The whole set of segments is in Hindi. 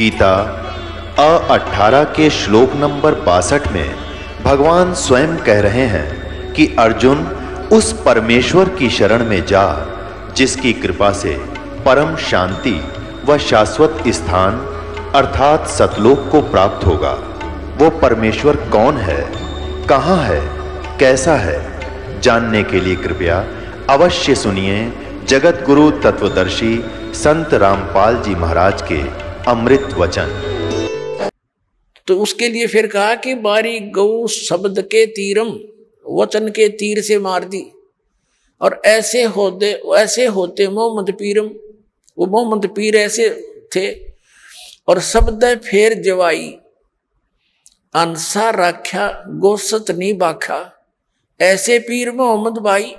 गीता 18 के श्लोक नंबर 62 में भगवान स्वयं कह रहे हैं कि अर्जुन उस परमेश्वर की शरण में जा जिसकी कृपा से परम शांति व शाश्वत स्थान अर्थात सतलोक को प्राप्त होगा। वो परमेश्वर कौन है, कहाँ है, कैसा है, जानने के लिए कृपया अवश्य सुनिए जगत गुरु तत्वदर्शी संत रामपाल जी महाराज के अमृत वचन। तो उसके लिए फिर कहा कि बारी गौ शब्द के तीरम, वचन के तीर से मार दी। और ऐसे होते मोहम्मद पीरम, वो मोहम्मद पीर ऐसे थे। और शब्द फेर जवाई अंसा राख्या गोसत नहीं बाखा, ऐसे पीर मोहम्मद भाई।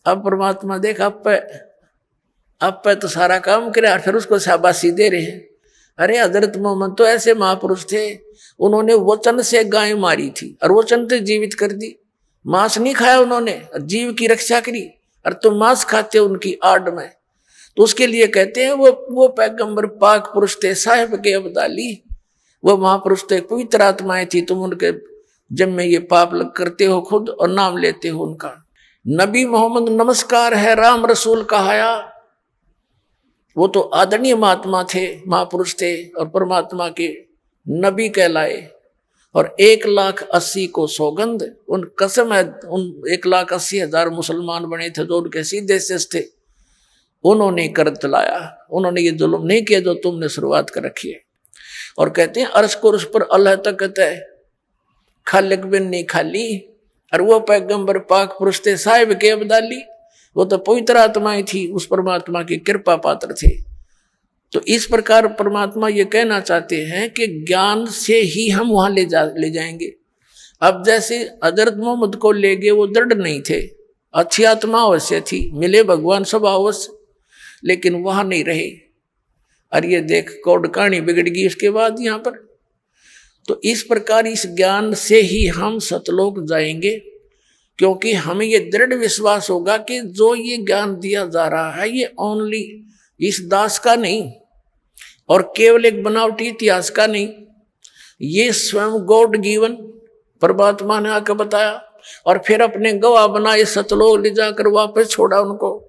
अब परमात्मा देख अब पे तो सारा काम करे और फिर उसको शाबाशी दे रहे हैं। अरे हजरत मोहम्मद तो ऐसे महापुरुष थे, उन्होंने वचन से गाय मारी थी और वचन से जीवित कर दी। मांस नहीं खाया उन्होंने, जीव की रक्षा करी, और तुम मांस खाते हो उनकी आड़ में। तो उसके लिए कहते हैं वो पैगंबर पाक पुरुष थे, साहिब के अब्दाली, वो महापुरुष थे, पवित्र आत्माएं थी। तुम उनके जब में ये पाप करते हो खुद और नाम लेते हो उनका। नबी मोहम्मद नमस्कार है, राम रसूल कहाया। वो तो आदरणीय महात्मा थे, महापुरुष थे और परमात्मा के नबी कहलाए। और 1,80,000 को सौगंध, उन कसम है, उन 1,80,000 मुसलमान बने थे जो उनके सीधे शेष थे। उन्होंने कर चलाया, उन्होंने ये जुल्म नहीं किया जो तुमने शुरुआत कर रखी है। और कहते हैं अर्श को उस पर अल्लाह तकत है, खालिक बिन नहीं खाली। और वो पैगंबर पाक पुरुष थे, साहिब के अब्दाली, वो तो पवित्र आत्माएं थी, उस परमात्मा की कृपा पात्र थे। तो इस प्रकार परमात्मा ये कहना चाहते हैं कि ज्ञान से ही हम वहां ले जाएंगे। अब जैसे हजरत मोहम्मद को ले गए, वो दृढ़ नहीं थे, अच्छी आत्मा अवश्य थी, मिले भगवान सब अवश्य, लेकिन वहां नहीं रहे। और ये देख कौड़ कहानी बिगड़ गई उसके बाद यहाँ पर। तो इस प्रकार इस ज्ञान से ही हम सतलोक जाएंगे, क्योंकि हमें ये दृढ़ विश्वास होगा कि जो ये ज्ञान दिया जा रहा है ये ओनली इस दास का नहीं और केवल एक बनावटी इतिहास का नहीं, ये स्वयं गॉड गिवन परमात्मा ने आकर बताया और फिर अपने गवाह बनाए, सतलोक ले जाकर वापस छोड़ा उनको।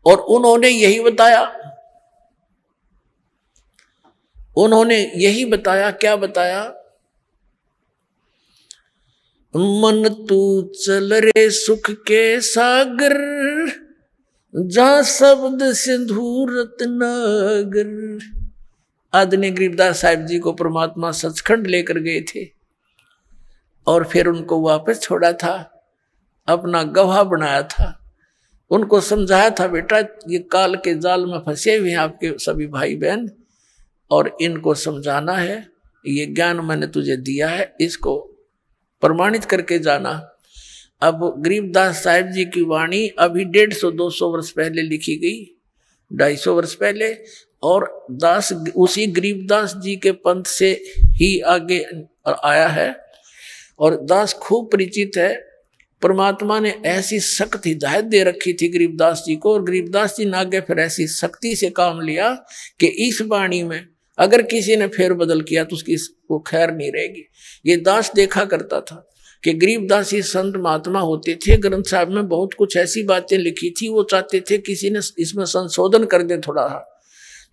और उन्होंने यही बताया, क्या बताया? मन तू चल रे सुख के सागर, जहां शब्द सिंधु रत्नागर। आदरणीय गरीबदास साहिब जी को परमात्मा सचखंड लेकर गए थे और फिर उनको वापस छोड़ा था, अपना गवाह बनाया था, उनको समझाया था, बेटा ये काल के जाल में फंसे हुए हैं आपके सभी भाई बहन, और इनको समझाना है, ये ज्ञान मैंने तुझे दिया है, इसको प्रमाणित करके जाना। अब गरीबदास साहिब जी की वाणी अभी 150-200 वर्ष पहले लिखी गई, 250 वर्ष पहले, और दास उसी गरीबदास जी के पंथ से ही आगे आया है। और दास खूब परिचित है। परमात्मा ने ऐसी सख्त हिदायत दे रखी थी गरीबदास जी को, और गरीबदास जी ने आगे फिर ऐसी सख्ती से काम लिया कि इस वाणी में अगर किसी ने फेर बदल किया तो उसकी वो खैर नहीं रहेगी। ये दास देखा करता था कि गरीबदास ही संत महात्मा होते थे, ग्रंथ साहब में बहुत कुछ ऐसी बातें लिखी थी, वो चाहते थे किसी ने इसमें संशोधन कर दे थोड़ा सा।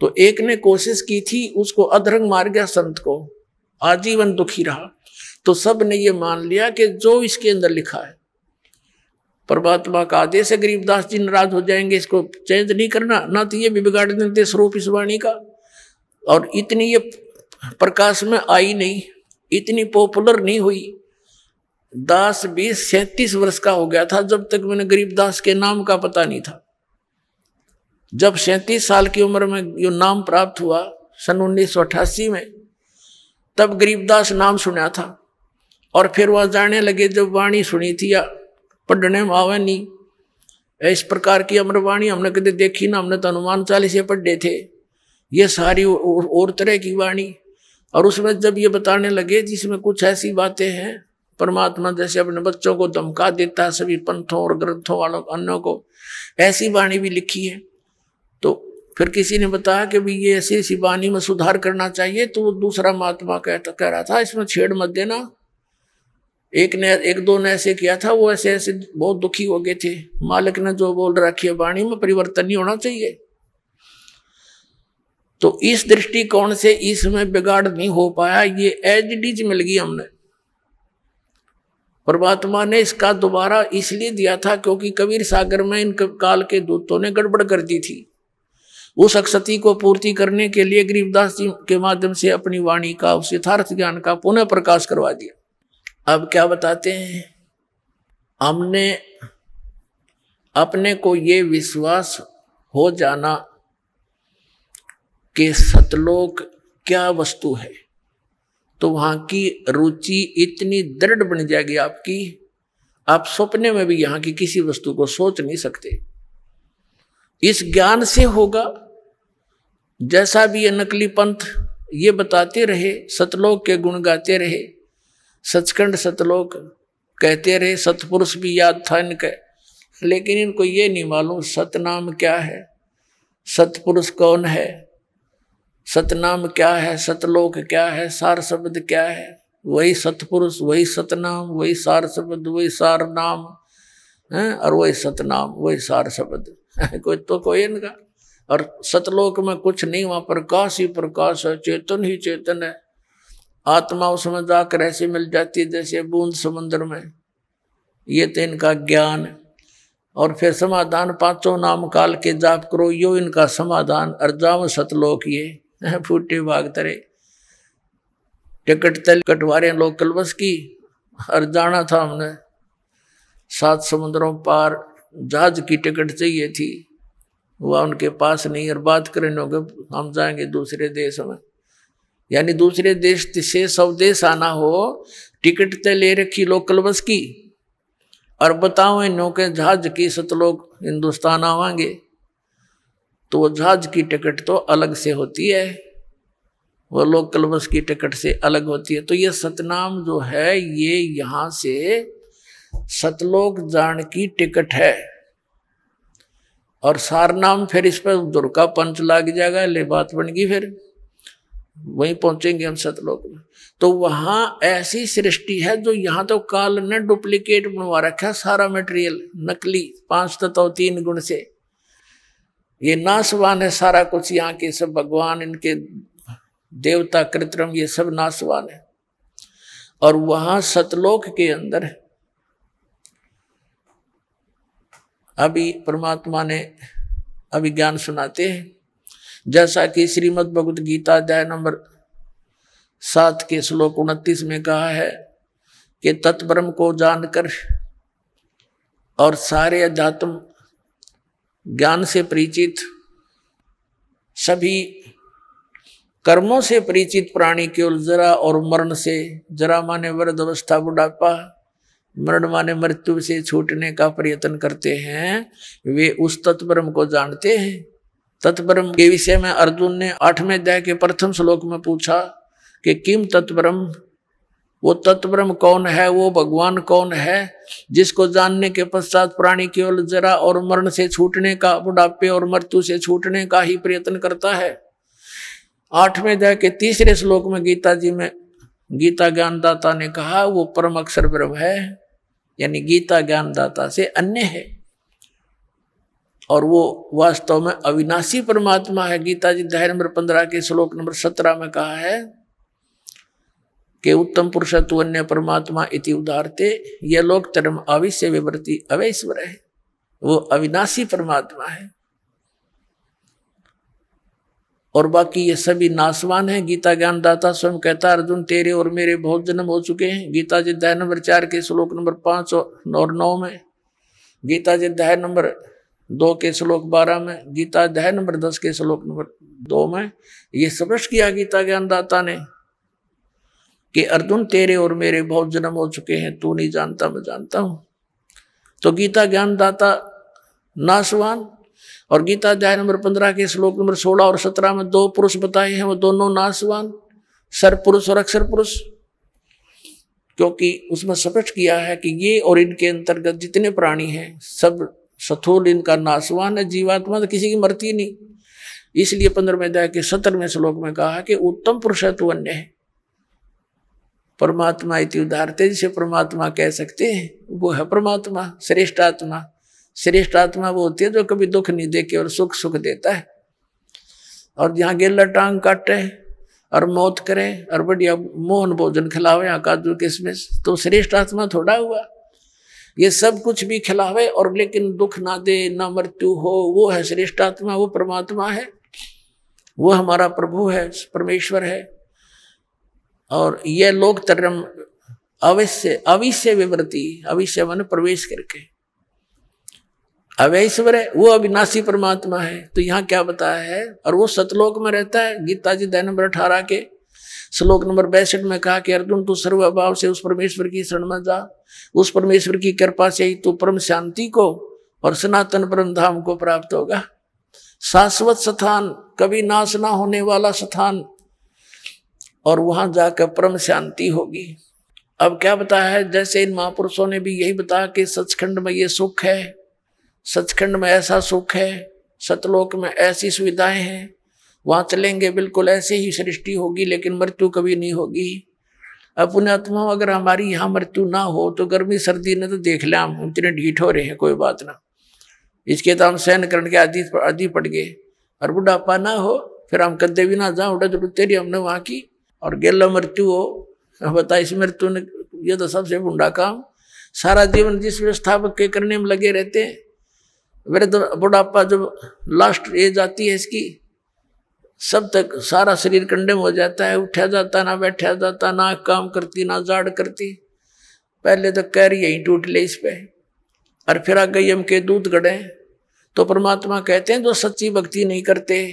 तो एक ने कोशिश की थी, उसको अधरंग मार गया संत को, आजीवन दुखी रहा। तो सब ने ये मान लिया कि जो इसके अंदर लिखा है परमात्मा का आदेश है, गरीबदास जी नाराज हो जाएंगे, इसको चेंज नहीं करना, ना तो ये भी बिगाड़ देते स्वरूप इस वाणी का। और इतनी ये प्रकाश में आई नहीं, इतनी पॉपुलर नहीं हुई। दास भी 37 वर्ष का हो गया था जब तक मैंने गरीबदास के नाम का पता नहीं था। जब 37 साल की उम्र में ये नाम प्राप्त हुआ सन 1988 में, तब गरीबदास नाम सुना था। और फिर वह जाने लगे, जब वाणी सुनी थी या पढ़ने में आवे नहीं, इस प्रकार की अमरवाणी हमने कभी देखी ना, हमने तो हनुमान चालीसे पढ़े थे, ये सारी और तरह की वाणी। और उसमें जब ये बताने लगे जिसमें कुछ ऐसी बातें हैं परमात्मा जैसे अपने बच्चों को धमका देता है सभी पंथों और ग्रंथों वालों अन्यों को, ऐसी वाणी भी लिखी है। तो फिर किसी ने बताया कि भाई ये ऐसी ऐसी वाणी में सुधार करना चाहिए, तो वो दूसरा महात्मा कह रहा था इसमें छेड़ मत देना। एक दो ने ऐसे किया था, वो ऐसे ऐसे बहुत दुखी हो गए थे। मालिक ने जो बोल रखी है वाणी में परिवर्तन नहीं होना चाहिए। तो इस दृष्टिकोण से इसमें बिगाड़ नहीं हो पाया, ये एज इट इज मिल गई हमने। परमात्मा ने इसका दोबारा इसलिए दिया था क्योंकि कबीर सागर में इन काल के दूतों ने गड़बड़ कर दी थी। उस अक्षति को पूर्ति करने के लिए गरीबदास जी के माध्यम से अपनी वाणी का, उस यथार्थ ज्ञान का पुनः प्रकाश करवा दिया। अब क्या बताते हैं, हमने अपने को ये विश्वास हो जाना कि सतलोक क्या वस्तु है, तो वहां की रुचि इतनी दृढ़ बन जाएगी आपकी, आप सपने में भी यहां की किसी वस्तु को सोच नहीं सकते। इस ज्ञान से होगा। जैसा भी ये नकली पंथ ये बताते रहे, सतलोक के गुण गाते रहे, सचखंड सतलोक कहते रहे, सतपुरुष भी याद था इनके, लेकिन इनको ये नहीं मालूम सतनाम क्या है, सतपुरुष कौन है, सतनाम क्या है, सतलोक क्या है, सार शब्द क्या है। वही सतपुरुष, वही सतनाम, वही सार शब्द, वही सार नाम है, और वही सतनाम, वही सार शब्द कोई इनका। और सतलोक में कुछ नहीं, वहां प्रकाश ही प्रकाश है, चेतन ही चेतन है। आत्मा उसमें जाकर ऐसे मिल जाती है जैसे बूंद समुद्र में। ये तो इनका ज्ञान। और फिर समाधान पांचों नाम काल के जाप करो, यो इनका समाधान। अर्जाम सतलोक ये फूटे भाग तरे, टिकट तल कटवारे लोग कलबस की। और जाना था हमने 7 समुद्रों पार, जहाज की टिकट चाहिए थी, वह उनके पास नहीं। और बात करें होगे हम जाएंगे दूसरे देश में, यानी दूसरे देश से स्वदेश आना हो, टिकट तय ले रखी लोकल बस की, और बताओ इन के जहाज की सतलोक हिंदुस्तान आवांगे, तो वो जहाज की टिकट तो अलग से होती है, वो लोकल बस की टिकट से अलग होती है। तो ये सतनाम जो है ये यहाँ से सतलोक जान की टिकट है। और सारनाम फिर इस पर दुर का पंच लग जाएगा, ले बात बन गई, फिर वहीं पहुंचेंगे हम सतलोक में। तो वहां ऐसी सृष्टि है जो यहाँ तो काल ने डुप्लीकेट बनवा रखा है, सारा मटेरियल नकली, 5 तत्व 3 गुण से। ये नाशवान है सारा कुछ, यहाँ के सब भगवान, इनके देवता कृत्रिम, ये सब नाशवान है। और वहां सतलोक के अंदर अभी परमात्मा ने अभी ज्ञान सुनाते हैं, जैसा कि श्रीमद् भगवद गीता अध्याय नंबर 7 के श्लोक 29 में कहा है कि तत्ब्रह्म को जानकर और सारे अध्यात्म ज्ञान से परिचित, सभी कर्मों से परिचित प्राणी केवल जरा और मरण से, जरा माने वृद्ध अवस्था बुढ़ापा, मरण माने मृत्यु से छूटने का प्रयत्न करते हैं, वे उस तत्ब्रह्म को जानते हैं। तत्ब्रह्म के विषय में अर्जुन ने 8वें अध्याय के प्रथम श्लोक में पूछा कि किम तत्ब्रह्म, वो तत्ब्रह्म कौन है, वो भगवान कौन है जिसको जानने के पश्चात प्राणी केवल जरा और मरण से छूटने का, बुढ़ापे और मृत्यु से छूटने का ही प्रयत्न करता है। 8वें अध्याय के 3रे श्लोक में गीता जी में गीता ज्ञानदाता ने कहा वो परम अक्षर ब्रह्म है, यानी गीता ज्ञानदाता से अन्य है, और वो वास्तव में अविनाशी परमात्मा है। गीता जी अध्याय नंबर 15 के श्लोक नंबर 17 में कहा है कि उत्तम पुरुषत्व अन्य परमात्मा इति उदारते, यह लोक धर्म अविश्य विवर्ती अवैश्वर है, वो अविनाशी परमात्मा है। और बाकी ये सभी नाशवान है। गीता ज्ञानदाता स्वयं कहता, अर्जुन तेरे और मेरे बहुत जन्म हो चुके हैं। गीता जी अध्याय नंबर 4 के श्लोक नंबर 5 और 9 में, गीता जी अध्याय नंबर 2 के श्लोक 12 में, गीता अध्याय नंबर 10 के श्लोक नंबर 2 में ये स्पष्ट किया गीता ज्ञानदाता ने कि अर्जुन तेरे और मेरे बहुत जन्म हो चुके हैं, तू नहीं जानता मैं जानता हूं। तो गीता ज्ञानदाता नाशवान। और गीता अध्याय नंबर 15 के श्लोक नंबर 16 और 17 में 2 पुरुष बताए हैं, वो दोनों नाशवान, सर पुरुष और अक्षर पुरुष। क्योंकि उसमें स्पष्ट किया है कि ये और इनके अंतर्गत जितने प्राणी हैं सब स्थूल, इनका नाशवान है। जीवात्मा तो किसी की मरती नहीं। इसलिए 15वें अध्याय के 17वें श्लोक में कहा कि उत्तम पुरुष तो अन्य है परमात्मा इति उदाहरते, जिसे परमात्मा कह सकते हैं वो है परमात्मा, श्रेष्ठ आत्मा। श्रेष्ठ आत्मा वो होती है जो कभी दुख नहीं दे केवल सुख सुख देता है। और जहाँ गेला टांग काटे और मौत करे और बढ़िया मोहन भोजन खिलावे, यहाँ काजू किशमिश, तो श्रेष्ठ आत्मा थोड़ा हुआ। ये सब कुछ भी खिलावे और लेकिन दुख ना दे, ना मृत्यु हो, वो है श्रेष्ठ आत्मा, वो परमात्मा है, वो हमारा प्रभु है, परमेश्वर है। और यह लोक तरम अविश्य विवृत्ति, अविश्य मन प्रवेश करके, अवैश्वर है, वो अविनाशी परमात्मा है। तो यहाँ क्या बताया है, और वो सतलोक में रहता है। गीता जी अध्याय नंबर 18 के श्लोक नंबर 62 में कहा कि अर्जुन तू सर्वभाव से उस परमेश्वर की शरण में जा, उस परमेश्वर की कृपा से ही तू परम शांति को और सनातन परम धाम को प्राप्त होगा। शाश्वत स्थान, कभी नाश ना होने वाला स्थान, और वहां जाकर परम शांति होगी। अब क्या बताया है, जैसे इन महापुरुषों ने भी यही बताया कि सचखंड में ये सुख है, सचखंड में ऐसा सुख है, सतलोक में ऐसी सुविधाएं हैं, वहां चलेंगे बिल्कुल ऐसे ही सृष्टि होगी, लेकिन मृत्यु कभी नहीं होगी। अब पुण्यात्मा अगर हमारी यहाँ मृत्यु ना हो तो गर्मी सर्दी ने तो देख लिया, हम इतने ढीठ हो रहे हैं, कोई बात ना, इसके तो हम सहन करने के आदि पड़ गए। और बुढ़ापा ना हो फिर हम कदे भी ना जाओ, उड़ा जरूर तेरी हमने वहाँ की, और गेला मृत्यु हो, बता इस मृत्यु ने, ये तो सबसे बुढ़ा काम। सारा जीवन जिस व्यवस्थापक के करने में लगे रहते हैं, वृद्ध बुढ़ापा जब लास्ट एज आती है इसकी, सब तक सारा शरीर कंडम हो जाता है, उठा जाता ना, बैठा जाता ना, काम करती ना, जाड़ करती। पहले तो कैर यही टूट ले इस पे, और फिर आ गई हम के दूध गड़े। तो परमात्मा कहते हैं जो सच्ची भक्ति नहीं करते,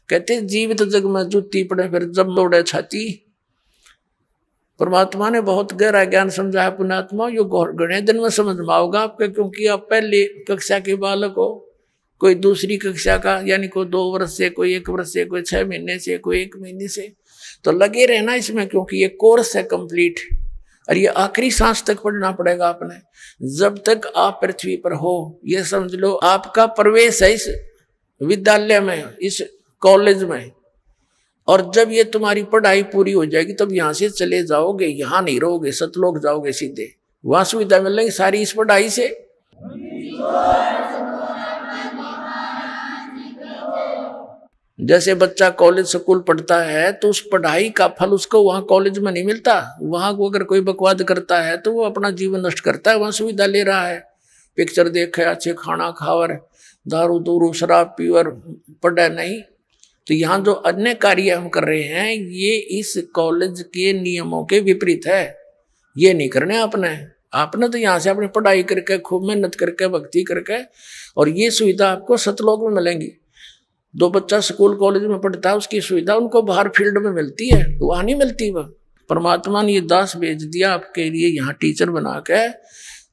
कहते जीवित जग में जूती पड़े फिर जब दौड़े छाती। परमात्मा ने बहुत गहरा ज्ञान समझाया पुण्यात्मा, यो गणे दिन में समझ में आओगा आपके, क्योंकि आप पहले कक्षा के बालक हो, कोई दूसरी कक्षा का, यानी कोई 2 वर्ष से, कोई 1 वर्ष से, कोई 6 महीने से, कोई 1 महीने से, तो लगे रहना इसमें, क्योंकि ये कोर्स है कंप्लीट, और ये आखिरी सांस तक पढ़ना पड़ेगा आपने, जब तक आप पृथ्वी पर हो। ये समझ लो आपका प्रवेश है इस विद्यालय में, इस कॉलेज में, और जब ये तुम्हारी पढ़ाई पूरी हो जाएगी तब यहाँ से चले जाओगे, यहाँ नहीं रहोगे, सतलोक जाओगे सीधे, वहां सुविधा मिलेगी सारी इस पढ़ाई से। जैसे बच्चा कॉलेज स्कूल पढ़ता है तो उस पढ़ाई का फल उसको वहां कॉलेज में नहीं मिलता, वहां को अगर कोई बकवाद करता है तो वो अपना जीवन नष्ट करता है, वहां सुविधा ले रहा है, पिक्चर देखे, अच्छे खाना खावर, दारू दूरू शराब पीवर, पढ़ा नहीं। तो यहाँ जो अन्य कार्य हम कर रहे हैं ये इस कॉलेज के नियमों के विपरीत है, ये नहीं करने आपने तो यहाँ से अपनी पढ़ाई करके खूब मेहनत करके भक्ति करके, और ये सुविधा आपको सतलोक में मिलेंगी। जो बच्चा स्कूल कॉलेज में पढ़ता है उसकी सुविधा उनको बाहर फील्ड में मिलती है, वहाँ नहीं मिलती। वह परमात्मा ने ये दास भेज दिया आपके लिए यहाँ टीचर बना के,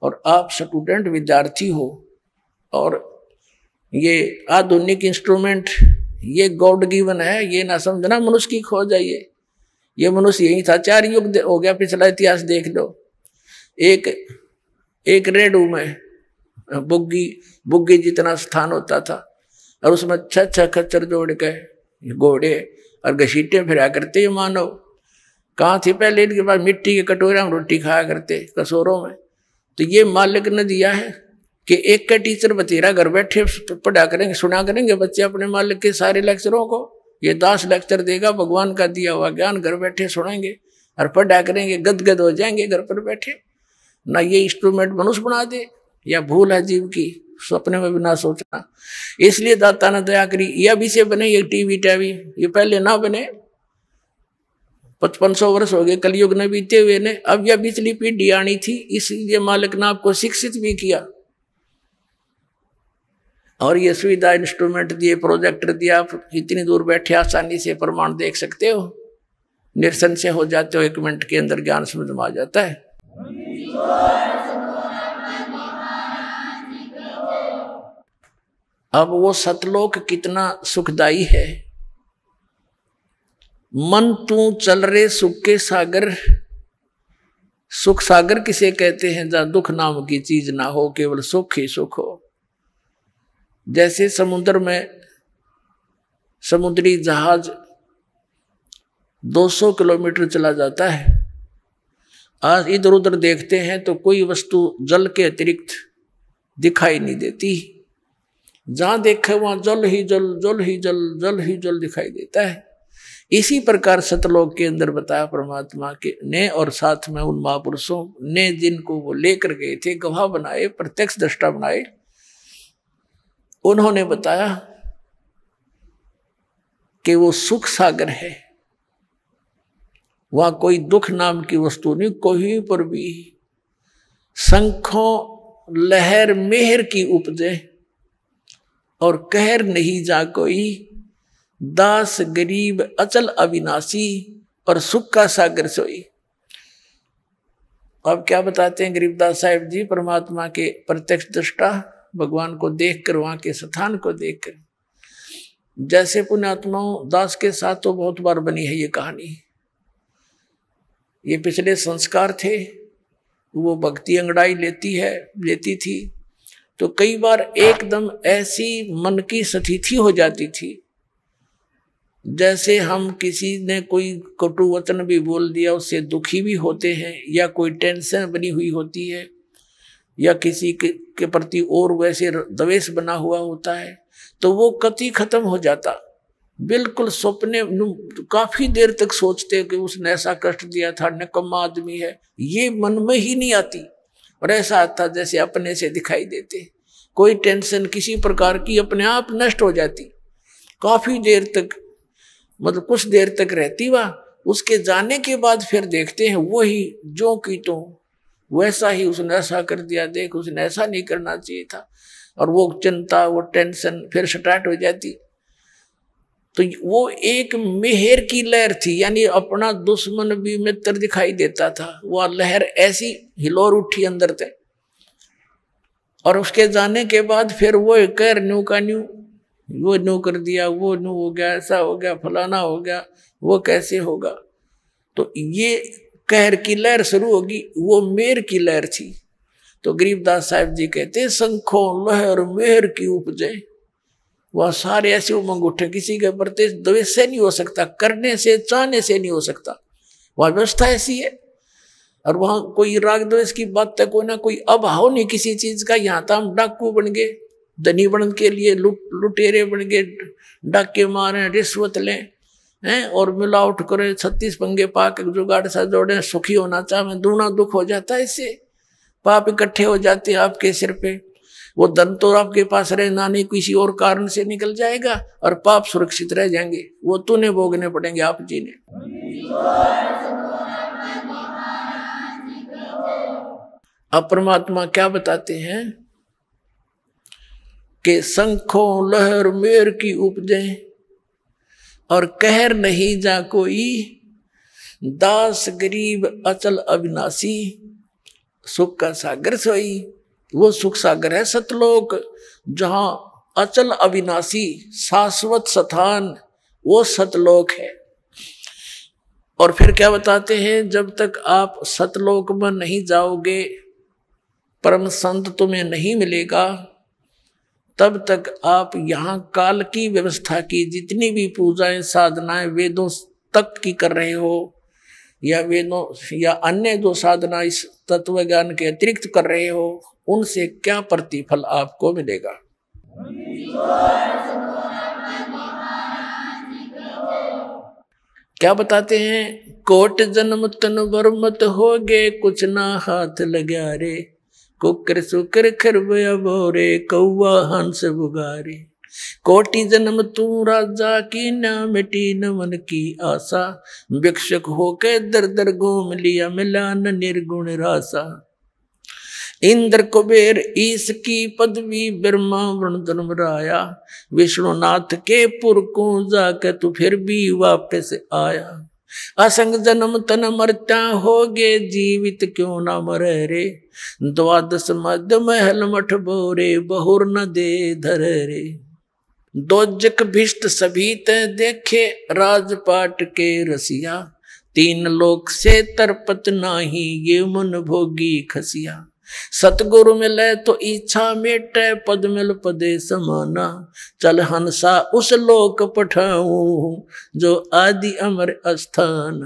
और आप स्टूडेंट विद्यार्थी हो, और ये आधुनिक इंस्ट्रूमेंट ये गॉड गिवन है, ये ना समझना मनुष्य की खोज है। ये मनुष्य यही था, 4 युग हो गया, पिछला इतिहास देख लो। एक रेडू में बुग्गी जितना स्थान होता था, और उसमें 6 खच्चर जोड़ के घोड़े और घसीटे फिरा करते ये मानव। कहाँ थे पहले इनके पास, मिट्टी के कटोरे में रोटी खाया करते, कसोरों में। तो ये मालिक ने दिया है कि एक का टीचर बतेरा घर बैठे पढ़ा करेंगे, सुना करेंगे बच्चे अपने मालिक के सारे लेक्चरों को। ये दास लेक्चर देगा, भगवान का दिया हुआ ज्ञान घर बैठे सुनेंगे और पढ़ा करेंगे, गदगद हो जाएंगे घर पर बैठे। ना ये इंस्ट्रूमेंट मनुष्य बना दे, या भूल है जीव की, सपने में भी ना सोचना। इसलिए दाता ने दया करी, ये अभी से बने ये टीवी, ये पहले ना बने, 5500 वर्ष हो गए कलयुग ने बीते हुए ने, अब यह पिछली पीढ़ी आनी थी, इसलिए मालिक ने आपको शिक्षित भी किया, और ये सुविधा इंस्ट्रूमेंट दिए, प्रोजेक्टर दिया, आप इतनी दूर बैठे आसानी से प्रमाण देख सकते हो, निरसन से हो जाते हो, 1 मिनट के अंदर ज्ञान समझ में आ जाता है। अब वो सतलोक कितना सुखदाई है। मन तू चल रे सुख के सागर, सुख सागर किसे कहते हैं? जहां दुख नाम की चीज ना हो, केवल सुख ही सुख हो। जैसे समुद्र में समुद्री जहाज 200 किलोमीटर चला जाता है, आज इधर उधर देखते हैं तो कोई वस्तु जल के अतिरिक्त दिखाई नहीं देती। जहां देखे वहां जल ही जल, जल ही जल, जल ही जल दिखाई देता है। इसी प्रकार सतलोक के अंदर बताया परमात्मा के ने, और साथ में उन महापुरुषों ने जिनको वो लेकर गए थे, गवाह बनाए, प्रत्यक्ष दृष्टा बनाए, उन्होंने बताया कि वो सुख सागर है। वहां कोई दुख नाम की वस्तु नहीं, कहीं पर भी शंखों लहर मेहर की उपजे और कहर नहीं जा कोई, दास गरीब अचल अविनाशी और सुख का सागर सोई। अब क्या बताते हैं गरीबदास साहिब जी? परमात्मा के प्रत्यक्ष दृष्टा, भगवान को देखकर, वहां के स्थान को देखकर। जैसे पुण्यात्माओं दास के साथ तो बहुत बार बनी है ये कहानी। ये पिछले संस्कार थे, वो भक्ति अंगड़ाई लेती थी, तो कई बार एकदम ऐसी मन की स्थिति हो जाती थी, जैसे हम किसी ने कोई कटु वचन भी बोल दिया, उससे दुखी भी होते हैं, या कोई टेंशन बनी हुई होती है, या किसी के प्रति और वैसे द्वेष बना हुआ होता है, तो वो कति खत्म हो जाता। बिल्कुल सपने काफी देर तक सोचते कि उसने ऐसा कष्ट दिया था, निकम्मा आदमी है, ये मन में ही नहीं आती। और ऐसा आता जैसे अपने से दिखाई देते। कोई टेंशन किसी प्रकार की अपने आप नष्ट हो जाती, काफी देर तक, मतलब कुछ देर तक रहती वह। उसके जाने के बाद फिर देखते हैं वही जो की तो वैसा ही, उसने ऐसा कर दिया, देख उसने ऐसा नहीं करना चाहिए था, और वो चिंता, वो टेंशन फिर स्टार्ट हो जाती। तो वो एक मेहर की लहर थी, यानी अपना दुश्मन भी मित्र दिखाई देता था। वह लहर ऐसी हिलोर उठी अंदर से, और उसके जाने के बाद फिर वो कर न्यू का न्यू, वो न्यू कर दिया, वो न्यू हो गया, ऐसा हो गया, फलाना हो गया, वो कैसे होगा। तो ये कहर की लहर शुरू होगी, वो मेहर की लहर थी। तो गरीबदास साहिब जी कहते, शंखों लहर मेहर की उपजे। वह सारे ऐसे उमंग उठे, किसी के प्रति द्वेष से नहीं हो सकता, करने से चाहने से नहीं हो सकता, वह व्यवस्था ऐसी है। और वहां कोई राग द्वेष की बात तक कोई ना कोई अभाव नहीं किसी चीज का। यहाँ तो हम डाकू बन गए, धनी बन के लिए लुटेरे बन गए, डाके मारे, रिश्वत लें हैं और मिलावट करे, 36 पंगे पाक जुगाड़ सा जोड़े, सुखी होना चाहे, दूना दुख हो जाता है। इससे पाप इकट्ठे हो जाते हैं आपके सिर पे। वो धन तो आपके पास रहना नहीं, किसी और कारण से निकल जाएगा, और पाप सुरक्षित रह जाएंगे, वो तूने भोगने पड़ेंगे आप जी ने। अब परमात्मा क्या बताते हैं कि शंखों लहर मेर की उपजे और कहर नहीं जा कोई, दास गरीब अचल अविनाशी, सुख का सागर सोई। वो सुख सागर है सतलोक, जहां अचल अविनाशी शाश्वत स्थान, वो सतलोक है। और फिर क्या बताते हैं, जब तक आप सतलोक में नहीं जाओगे, परम संत तुम्हें नहीं मिलेगा, तब तक आप यहाँ काल की व्यवस्था की जितनी भी पूजाएं साधनाएं वेदों तक की कर रहे हो, या वेदों या अन्य जो साधना इस तत्व ज्ञान के अतिरिक्त कर रहे हो, उनसे क्या प्रतिफल आपको मिलेगा। क्या बताते हैं, कोट जन्म तन बरमत हो गे, कुछ ना हाथ लगा रे, कुकर सुकर खरबया बोरे, कौवा हंस बुगारे। कोटि जन्म तू राजा की, ना मिटी न मन की आशा, भिक्षक होके दर दर घूम लिया, मिला न निर्गुण रासा। इंद्र कुबेर ईश की पदवी, ब्रह्मा वरुण धर्मराया, विष्णुनाथ के पुर को जाके तू फिर भी वापस आया। असंग जन्म तन मरता होगे, जीवित क्यों ना मरे रे, द्वादश मध्य महल मठ बोरे, बहुर न दे धर रे। दोजक भिष्ट सभी ते देखे, राजपाट के रसिया, तीन लोक से तरपत नाही, ये मन भोगी खसिया। सतगुरु मिले तो इच्छा मेटे, पद मिल पदे समाना। चल हंसा उस लोक पठाऊं, जो आदि अमर अस्थान।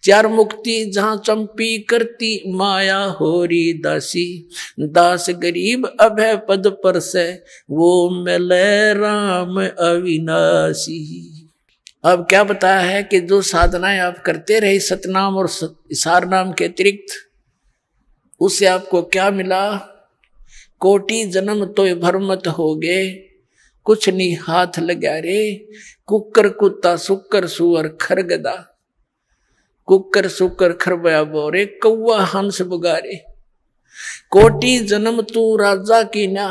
चार मुक्ति जहां चंपी करती, माया होरी दासी। दास गरीब अभय पद पर से, वो मिले राम अविनाशी। अब क्या बताया है कि जो साधनाएं आप करते रहे सतनाम और सार नाम के अतिरिक्त, उससे आपको क्या मिला? कोटि जन्म तो भरमत हो गए, कुछ नहीं हाथ लगा रे। कुकर कुत्ता सुकर सुअर खरगदा, कुकर सुकर खरबया बोरे, कौआ हंस बुगारे। कोटि जन्म तू राजा की ना,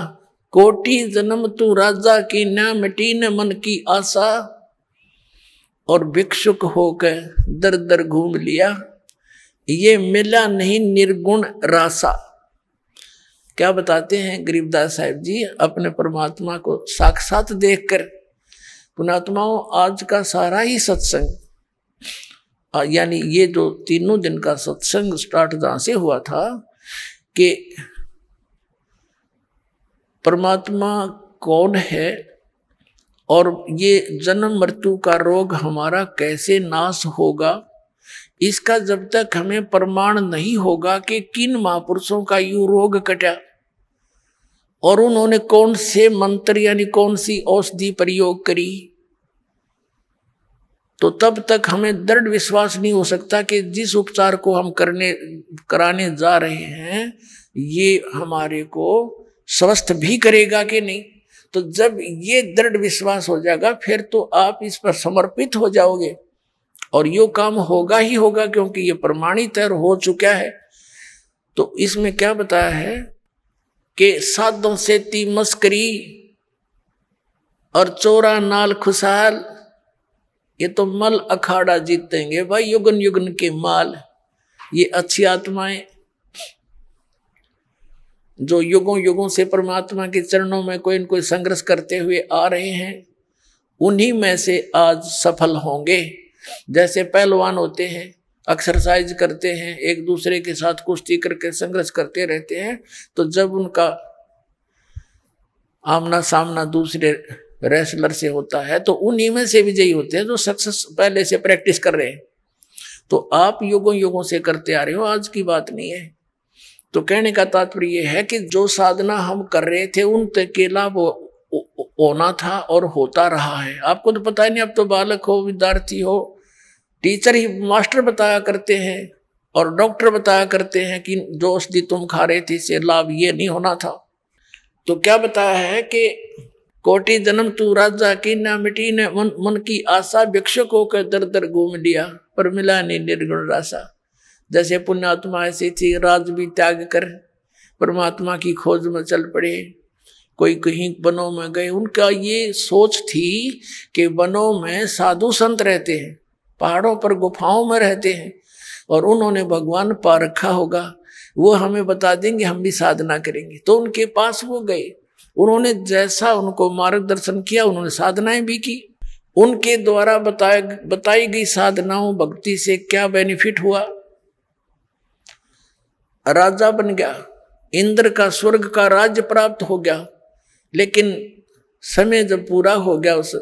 कोटि जन्म तू राजा की ना, मिटी न मन की आशा। और भिक्षुक होकर दर दर घूम लिया, ये मिला नहीं निर्गुण रासा। क्या बताते हैं गरीबदास साहिब जी अपने परमात्मा को साक्षात देखकर? पुणात्माओं, आज का सारा ही सत्संग, यानी ये जो तीनों दिन का सत्संग स्टार्ट जहां से हुआ था कि परमात्मा कौन है और ये जन्म मृत्यु का रोग हमारा कैसे नाश होगा, इसका जब तक हमें प्रमाण नहीं होगा कि किन महापुरुषों का यू रोग कटा और उन्होंने कौन से मंत्र यानी कौन सी औषधि प्रयोग करी, तो तब तक हमें दृढ़ विश्वास नहीं हो सकता कि जिस उपचार को हम कराने जा रहे हैं ये हमारे को स्वस्थ भी करेगा कि नहीं। तो जब ये दृढ़ विश्वास हो जाएगा फिर तो आप इस पर समर्पित हो जाओगे और यो काम होगा ही होगा, क्योंकि ये प्रमाणित है और हो चुका है। तो इसमें क्या बताया है कि साधों से ती मस्करी और चोरा नाल खुशहाल, ये तो मल अखाड़ा जीतेंगे भाई युगन युगन के माल। ये अच्छी आत्माएं जो युगों युगों से परमात्मा के चरणों में कोई न कोई संघर्ष करते हुए आ रहे हैं, उन्हीं में से आज सफल होंगे। जैसे पहलवान होते हैं, एक्सरसाइज करते हैं, एक दूसरे के साथ कुश्ती करके संघर्ष करते रहते हैं, तो जब उनका आमना सामना दूसरे रेसलर से होता है तो उन्हीं में से विजयी होते हैं जो सक्सेस पहले से प्रैक्टिस कर रहे हैं। तो आप युगों युगों से करते आ रहे हो, आज की बात नहीं है। तो कहने का तात्पर्य यह है कि जो साधना हम कर रहे थे उन के लाभ होना था और होता रहा है। आपको तो पता ही नहीं, अब तो बालक हो, विद्यार्थी हो, टीचर ही मास्टर बताया करते हैं और डॉक्टर बताया करते हैं कि जो औषधि तुम खा रहे थे इससे लाभ ये नहीं होना था। तो क्या बताया है कि कोटि जन्म तू राजा की ना, मिटी ने मन की आशा। भिक्षुकों के दर दर घूम लिया, पर मिला नहीं निर्गुण रासा। जैसे पुण्यात्मा ऐसी थी, राज भी त्याग कर परमात्मा की खोज में चल पड़े। कोई कहीं वनों में गए, उनका ये सोच थी कि वनों में साधु संत रहते हैं, पहाड़ों पर गुफाओं में रहते हैं और उन्होंने भगवान पा रखा होगा, वो हमें बता देंगे, हम भी साधना करेंगे। तो उनके पास वो गए, उन्होंने जैसा उनको मार्गदर्शन किया उन्होंने साधनाएं भी की। उनके द्वारा बताई गई साधनाओं भक्ति से क्या बेनिफिट हुआ? राजा बन गया, इंद्र का स्वर्ग का राज्य प्राप्त हो गया। लेकिन समय जब पूरा हो गया उस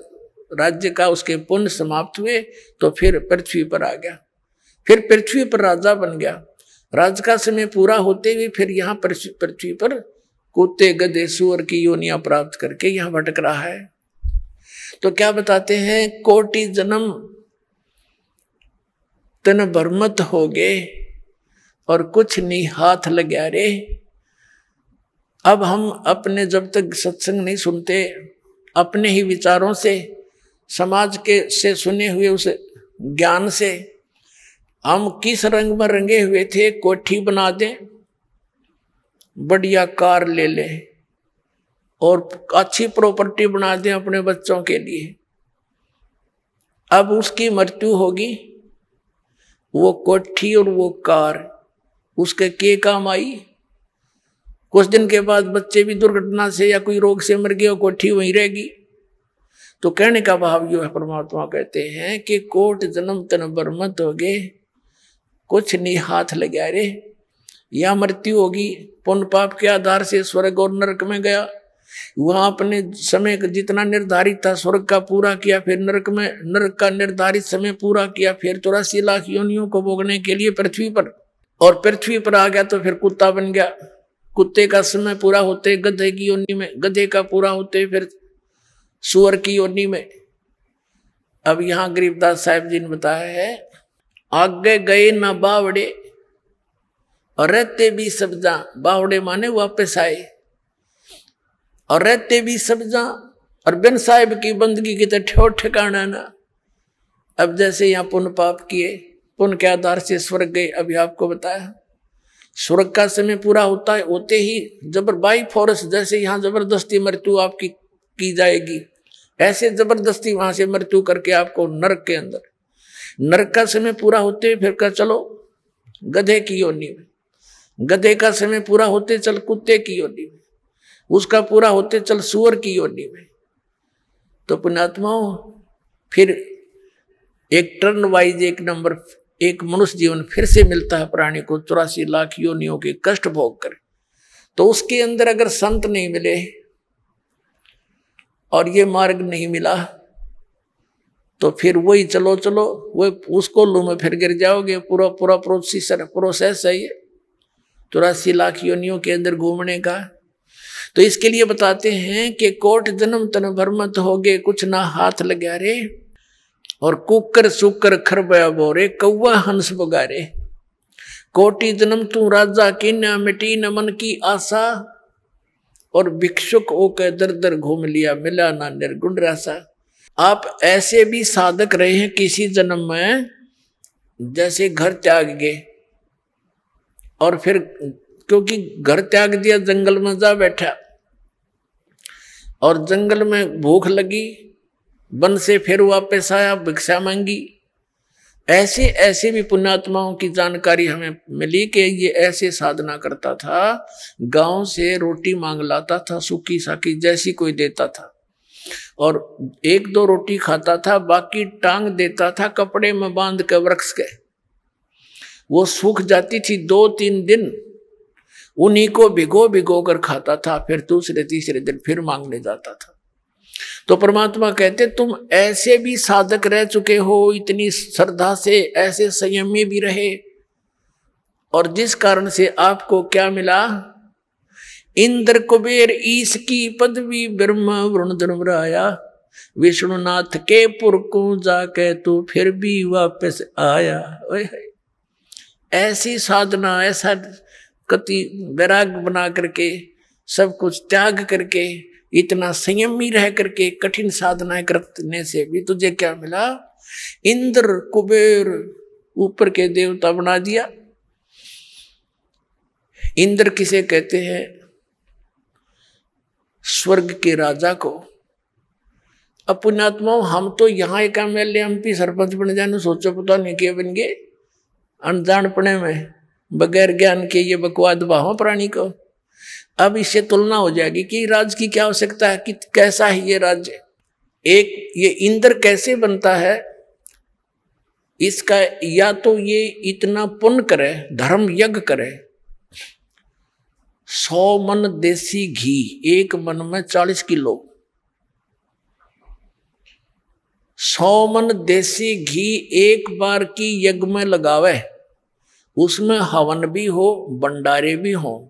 राज्य का, उसके पुण्य समाप्त हुए, तो फिर पृथ्वी पर आ गया। फिर पृथ्वी पर राजा बन गया। राज का समय पूरा होते हुए फिर यहाँ पृथ्वी पर कुत्ते गधे सुअर की योनियां प्राप्त करके यहाँ भटक रहा है। तो क्या बताते हैं, कोटि जन्म तन भरमत हो गए और कुछ नहीं हाथ लग्या रे। अब हम अपने जब तक सत्संग नहीं सुनते, अपने ही विचारों से, समाज के से सुने हुए उस ज्ञान से हम किस रंग में रंगे हुए थे, कोठी बना दें, बढ़िया कार ले लें और अच्छी प्रॉपर्टी बना दें अपने बच्चों के लिए। अब उसकी मृत्यु होगी, वो कोठी और वो कार उसके के काम आई? कुछ दिन के बाद बच्चे भी दुर्घटना से या कोई रोग से मर गए और कोठी वहीं रहेगी। तो कहने का भाव यो है, परमात्मा कहते हैं कि कोट जन्म तन बरमत हो गए, कुछ नहीं हाथ लगा रे। या मृत्यु होगी, पुण्य पाप के आधार से स्वर्ग और नरक में गया, वहां अपने समय जितना निर्धारित था स्वर्ग का पूरा किया, फिर नरक का निर्धारित समय पूरा किया, फिर 84 लाख योनियों को भोगने के लिए पृथ्वी पर, और पृथ्वी पर आ गया तो फिर कुत्ता बन गया। कुत्ते का समय पूरा होते गधे की योनि में, गधे का पूरा होते फिर सुअर की योनि में। अब यहां गरीबदास साहिब जी ने बताया है, आगे गए ना बावड़े और रहते भी सब्जा, बावड़े माने वापस आए, और रहते भी सब्जा, और बिन साहिब की बंदगी की तो ठोर ठिकाना ना। अब जैसे यहाँ पुण्य पाप किए, पुण्य के आधार से स्वर्ग गए, अभी आपको बताया स्वर्ग का समय पूरा होता है, होते ही जबर बाई फोर्स, जैसे यहाँ जबरदस्ती मृत्यु आपकी की जाएगी, ऐसे जबरदस्ती वहां से मृत्यु करके आपको नरक के अंदर, नरक का समय पूरा होते फिर कर चलो गधे की योनि में, गधे का समय पूरा होते चल कुत्ते की योनि में, उसका पूरा होते चल सुअर की योनि में। तो पुण्यात्माओं फिर एक टर्न वाइज एक नंबर एक मनुष्य जीवन फिर से मिलता है प्राणी को 84 लाख योनियों के कष्ट भोग कर। तो उसके अंदर अगर संत नहीं मिले और ये मार्ग नहीं मिला तो फिर वही चलो चलो वो उसको लू में फिर गिर जाओगे। पूरा पूरा प्रोसेस है ये 84 लाख योनियों के अंदर घूमने का। तो इसके लिए बताते हैं कि कोट जन्म तन भरमत होगे, कुछ ना हाथ लगा रे, और कुकर सुकर खरबया बोरे, कौवा हंस बगारे। कोटि जन्म तू राजा की न मिटी न मन की आशा, और भिक्षुक होकर दर दर घूम लिया, मिला ना निर्गुण रसा। आप ऐसे भी साधक रहे हैं किसी जन्म में, जैसे घर त्याग गए और फिर क्योंकि घर त्याग दिया जंगल में जा बैठा, और जंगल में भूख लगी, वन से फिर वापस आया, भिक्षा मांगी। ऐसे ऐसे भी पुण्यात्माओं की जानकारी हमें मिली कि ये ऐसे साधना करता था, गांव से रोटी मांग लाता था, सूखी साकी जैसी कोई देता था, और 1-2 रोटी खाता था, बाकी टांग देता था कपड़े में बांध के वृक्ष के। वो सूख जाती थी 2-3 दिन, उन्हीं को भिगो भिगो कर खाता था, फिर दूसरे तीसरे दिन फिर मांगने जाता था। तो परमात्मा कहते तुम ऐसे भी साधक रह चुके हो, इतनी श्रद्धा से ऐसे संयमी भी रहे, और जिस कारण से आपको क्या मिला, इंद्र कुबेर ईश की पदवी, ब्रह्मा वरुण धर्मराया, विष्णुनाथ के पुर को जाके तू फिर भी वापस आया। ऐसी साधना, ऐसा कति वैराग बना करके, सब कुछ त्याग करके, इतना संयमी रह करके कठिन साधनाएं करने से भी तुझे क्या मिला, इंद्र कुबेर ऊपर के देवता बना दिया। इंद्र किसे कहते हैं? स्वर्ग के राजा को। अब पुण्यात्माओं हम तो यहाँ एक MLA MP सरपंच बन जाने सोचो, पता नहीं क्या बन गए, अनजानपने में बगैर ज्ञान के ये बकवाद बाहो प्राणी को। अब इससे तुलना हो जाएगी कि राज्य की क्या आवश्यकता है, कि कैसा है ये राज्य। एक ये इंद्र कैसे बनता है, इसका या तो ये इतना पुण्य करे, धर्म यज्ञ करे, 100 मन देसी घी, एक मन में 40 किलो, 100 मन देसी घी एक बार की यज्ञ में लगावे, उसमें हवन भी हो, भंडारे भी हो।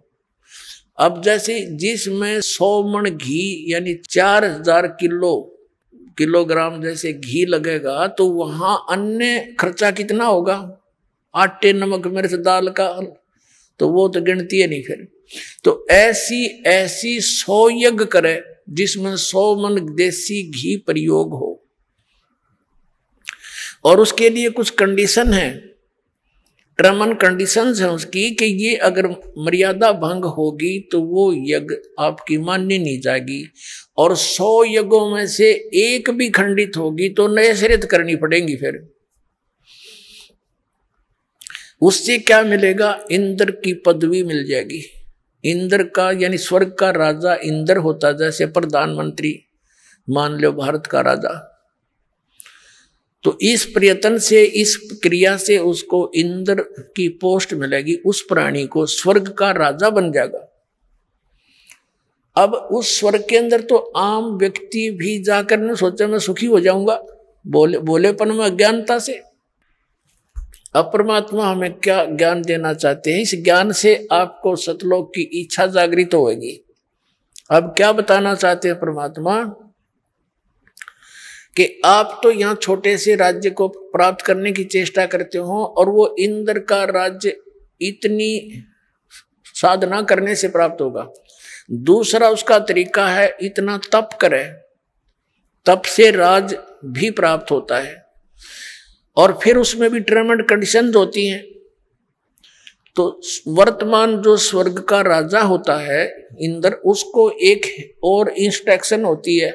अब जैसे जिसमें 100 मन घी यानी 4000 किलोग्राम जैसे घी लगेगा, तो वहां अन्य खर्चा कितना होगा, आटे नमक मिर्च दाल का, तो वो तो गिनती है नहीं फिर। तो ऐसी 100 यज्ञ करे जिसमें 100 मन देसी घी प्रयोग हो, और उसके लिए कुछ कंडीशन है, टर्म एंड कंडीशंस है उसकी, कि ये अगर मर्यादा भंग होगी तो वो यज्ञ आपकी मान्य नहीं जाएगी, और 100 यज्ञों में से एक भी खंडित होगी तो नए सिरे करनी पड़ेगी। फिर उससे क्या मिलेगा, इंद्र की पदवी मिल जाएगी। इंद्र का यानी स्वर्ग का राजा इंद्र होता, जैसे प्रधानमंत्री मान लो भारत का राजा। तो इस प्रयत्न से, इस क्रिया से उसको इंद्र की पोस्ट मिलेगी, उस प्राणी को स्वर्ग का राजा बन जाएगा। अब उस स्वर्ग के अंदर तो आम व्यक्ति भी जाकर न सोचे मैं सुखी हो जाऊंगा, बोलेपन में अज्ञानता से। अब परमात्मा हमें क्या ज्ञान देना चाहते हैं? इस ज्ञान से आपको सतलोक की इच्छा जागृत होगी। अब क्या बताना चाहते हैं परमात्मा कि आप तो यहाँ छोटे से राज्य को प्राप्त करने की चेष्टा करते हो, और वो इंद्र का राज्य इतनी साधना करने से प्राप्त होगा। दूसरा उसका तरीका है इतना तप करे, तप से राज भी प्राप्त होता है, और फिर उसमें भी टर्म एंड कंडीशंस होती हैं। तो वर्तमान जो स्वर्ग का राजा होता है इंद्र, उसको एक और इंस्ट्रक्शन होती है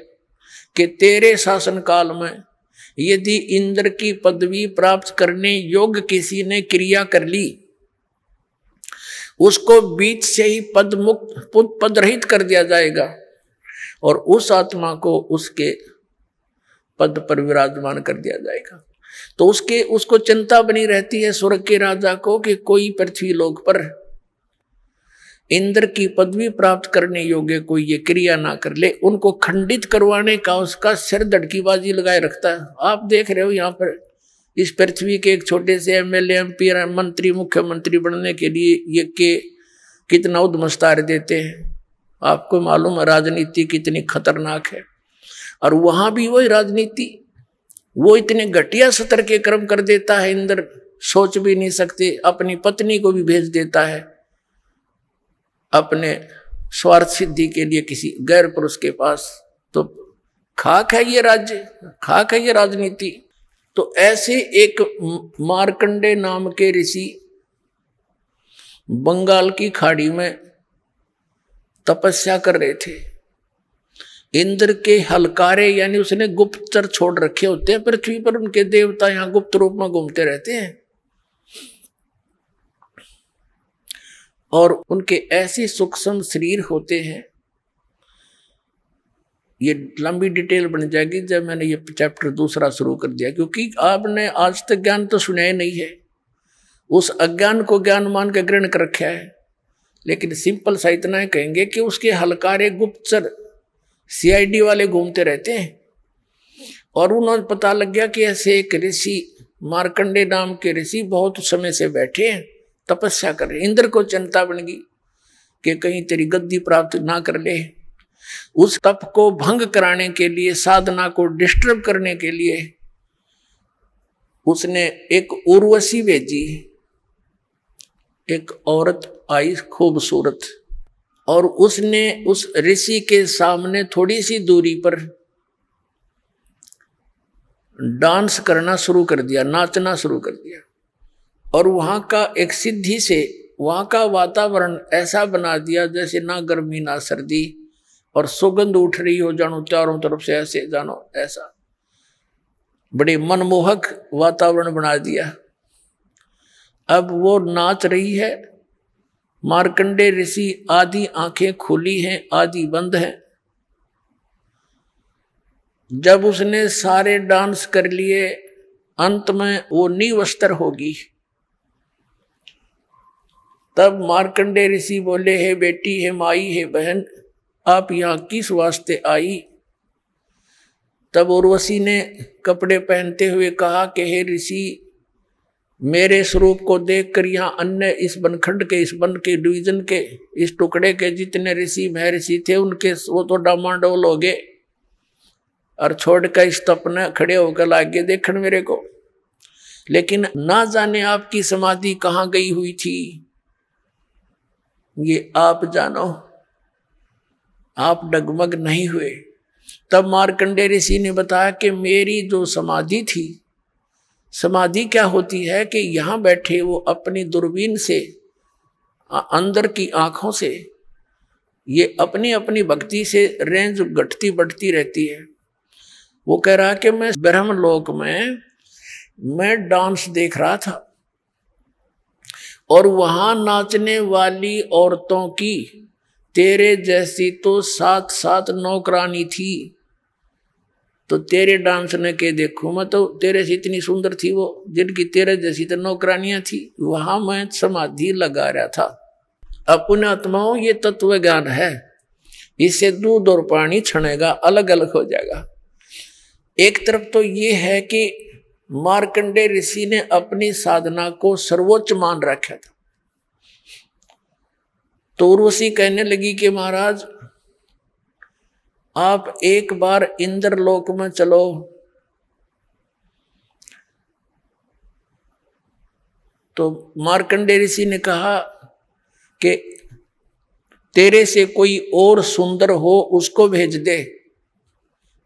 कि तेरे शासन काल में यदि इंद्र की पदवी प्राप्त करने योग्य किसी ने क्रिया कर ली, उसको बीच से ही पद मुक्त, पद रहित कर दिया जाएगा, और उस आत्मा को उसके पद पर विराजमान कर दिया जाएगा। तो उसको चिंता बनी रहती है स्वर्ग के राजा को कि कोई पृथ्वी लोक पर इंद्र की पदवी प्राप्त करने योग्य कोई ये क्रिया ना कर ले। उनको खंडित करवाने का उसका सिर धड़कीबाजी लगाए रखता है। आप देख रहे हो यहाँ पर इस पृथ्वी के एक छोटे से एमएलए, एमपी, मंत्री, मुख्यमंत्री बनने के लिए ये के कितना उद्मस्तार देते हैं। आपको मालूम है राजनीति कितनी खतरनाक है, और वहां भी वही राजनीति, वो इतने घटिया स्तर के कर्म कर देता है इंद्र, सोच भी नहीं सकते। अपनी पत्नी को भी भेज देता है अपने स्वार्थ सिद्धि के लिए किसी गैर पुरुष के पास। तो खाक है ये राज्य, खाक है ये राजनीति। तो ऐसे एक मार्कंडे नाम के ऋषि बंगाल की खाड़ी में तपस्या कर रहे थे। इंद्र के हलकारे यानी उसने गुप्तचर छोड़ रखे होते हैं पृथ्वी पर, उनके देवता यहां गुप्त रूप में घूमते रहते हैं, और उनके ऐसे सूक्ष्म शरीर होते हैं। ये लंबी डिटेल बन जाएगी जब मैंने ये चैप्टर दूसरा शुरू कर दिया, क्योंकि आपने आज तक ज्ञान तो सुना ही नहीं है, उस अज्ञान को ज्ञान मान के ग्रहण कर रखा है। लेकिन सिंपल सा इतना ही कहेंगे कि उसके हलकारे गुप्तचर सीआईडी वाले घूमते रहते हैं, और उन्होंने पता लग गया कि ऐसे एक ऋषि मार्कंडे नाम के ऋषि बहुत समय से बैठे हैं, तपस्या कर रहे। इंद्र को चिंता बन गई कि कहीं तेरी गद्दी प्राप्त ना कर ले। उस तप को भंग कराने के लिए, साधना को डिस्टर्ब करने के लिए उसने एक उर्वशी भेजी। एक औरत आई खूबसूरत, और उसने उस ऋषि के सामने थोड़ी सी दूरी पर डांस करना शुरू कर दिया, नाचना शुरू कर दिया। और वहां का एक सिद्धि से वहां का वातावरण ऐसा बना दिया जैसे ना गर्मी ना सर्दी, और सुगंध उठ रही हो जानो चारों तरफ से, ऐसे जानो ऐसा बड़े मनमोहक वातावरण बना दिया। अब वो नाच रही है, मार्कंडे ऋषि आधी आंखें खुली हैं, आधी बंद हैं। जब उसने सारे डांस कर लिए, अंत में वो निवस्त्र होगी। तब मार्कंडे ऋषि बोले, हे बेटी, हे माई, हे बहन, आप यहाँ किस वास्ते आई? तब उर्वशी ने कपड़े पहनते हुए कहा कि हे ऋषि, मेरे स्वरूप को देखकर यहाँ अन्य इस बनखंड के, इस वन के, डिवीजन के, इस टुकड़े के जितने ऋषि महर्षि थे उनके वो तो डामाडोल हो गए, और छोड़कर इस तपने खड़े होकर लागे देखने मेरे को। लेकिन ना जाने आपकी समाधि कहाँ गई हुई थी, ये आप जानो, आप डगमग नहीं हुए। तब मार्कंडे ऋषि ने बताया कि मेरी जो समाधि थी, समाधि क्या होती है कि यहाँ बैठे वो अपनी दूरबीन से, अंदर की आंखों से, ये अपनी अपनी भक्ति से रेंज घटती बढ़ती रहती है। वो कह रहा कि मैं ब्रह्मलोक में मैं डांस देख रहा था, और वहां नाचने वाली औरतों की तेरे जैसी तो 7-7 नौकरानी थी, तो तेरे डांस ने के देखूं मैं, तो तेरे से इतनी सुंदर थी वो, जिनकी तेरे जैसी तो नौकरानियां थी, वहां मैं समाधि लगा रहा था। अब पुण्यात्माओं, ये तत्व ज्ञान है, इससे दूध और पानी छनेगा, अलग अलग हो जाएगा। एक तरफ तो ये है कि मार्कंडेय ऋषि ने अपनी साधना को सर्वोच्च मान रखा था। तो उर्वशी कहने लगी कि महाराज आप एक बार इंद्रलोक में चलो। तो मार्कंडेय ऋषि ने कहा कि तेरे से कोई और सुंदर हो उसको भेज दे,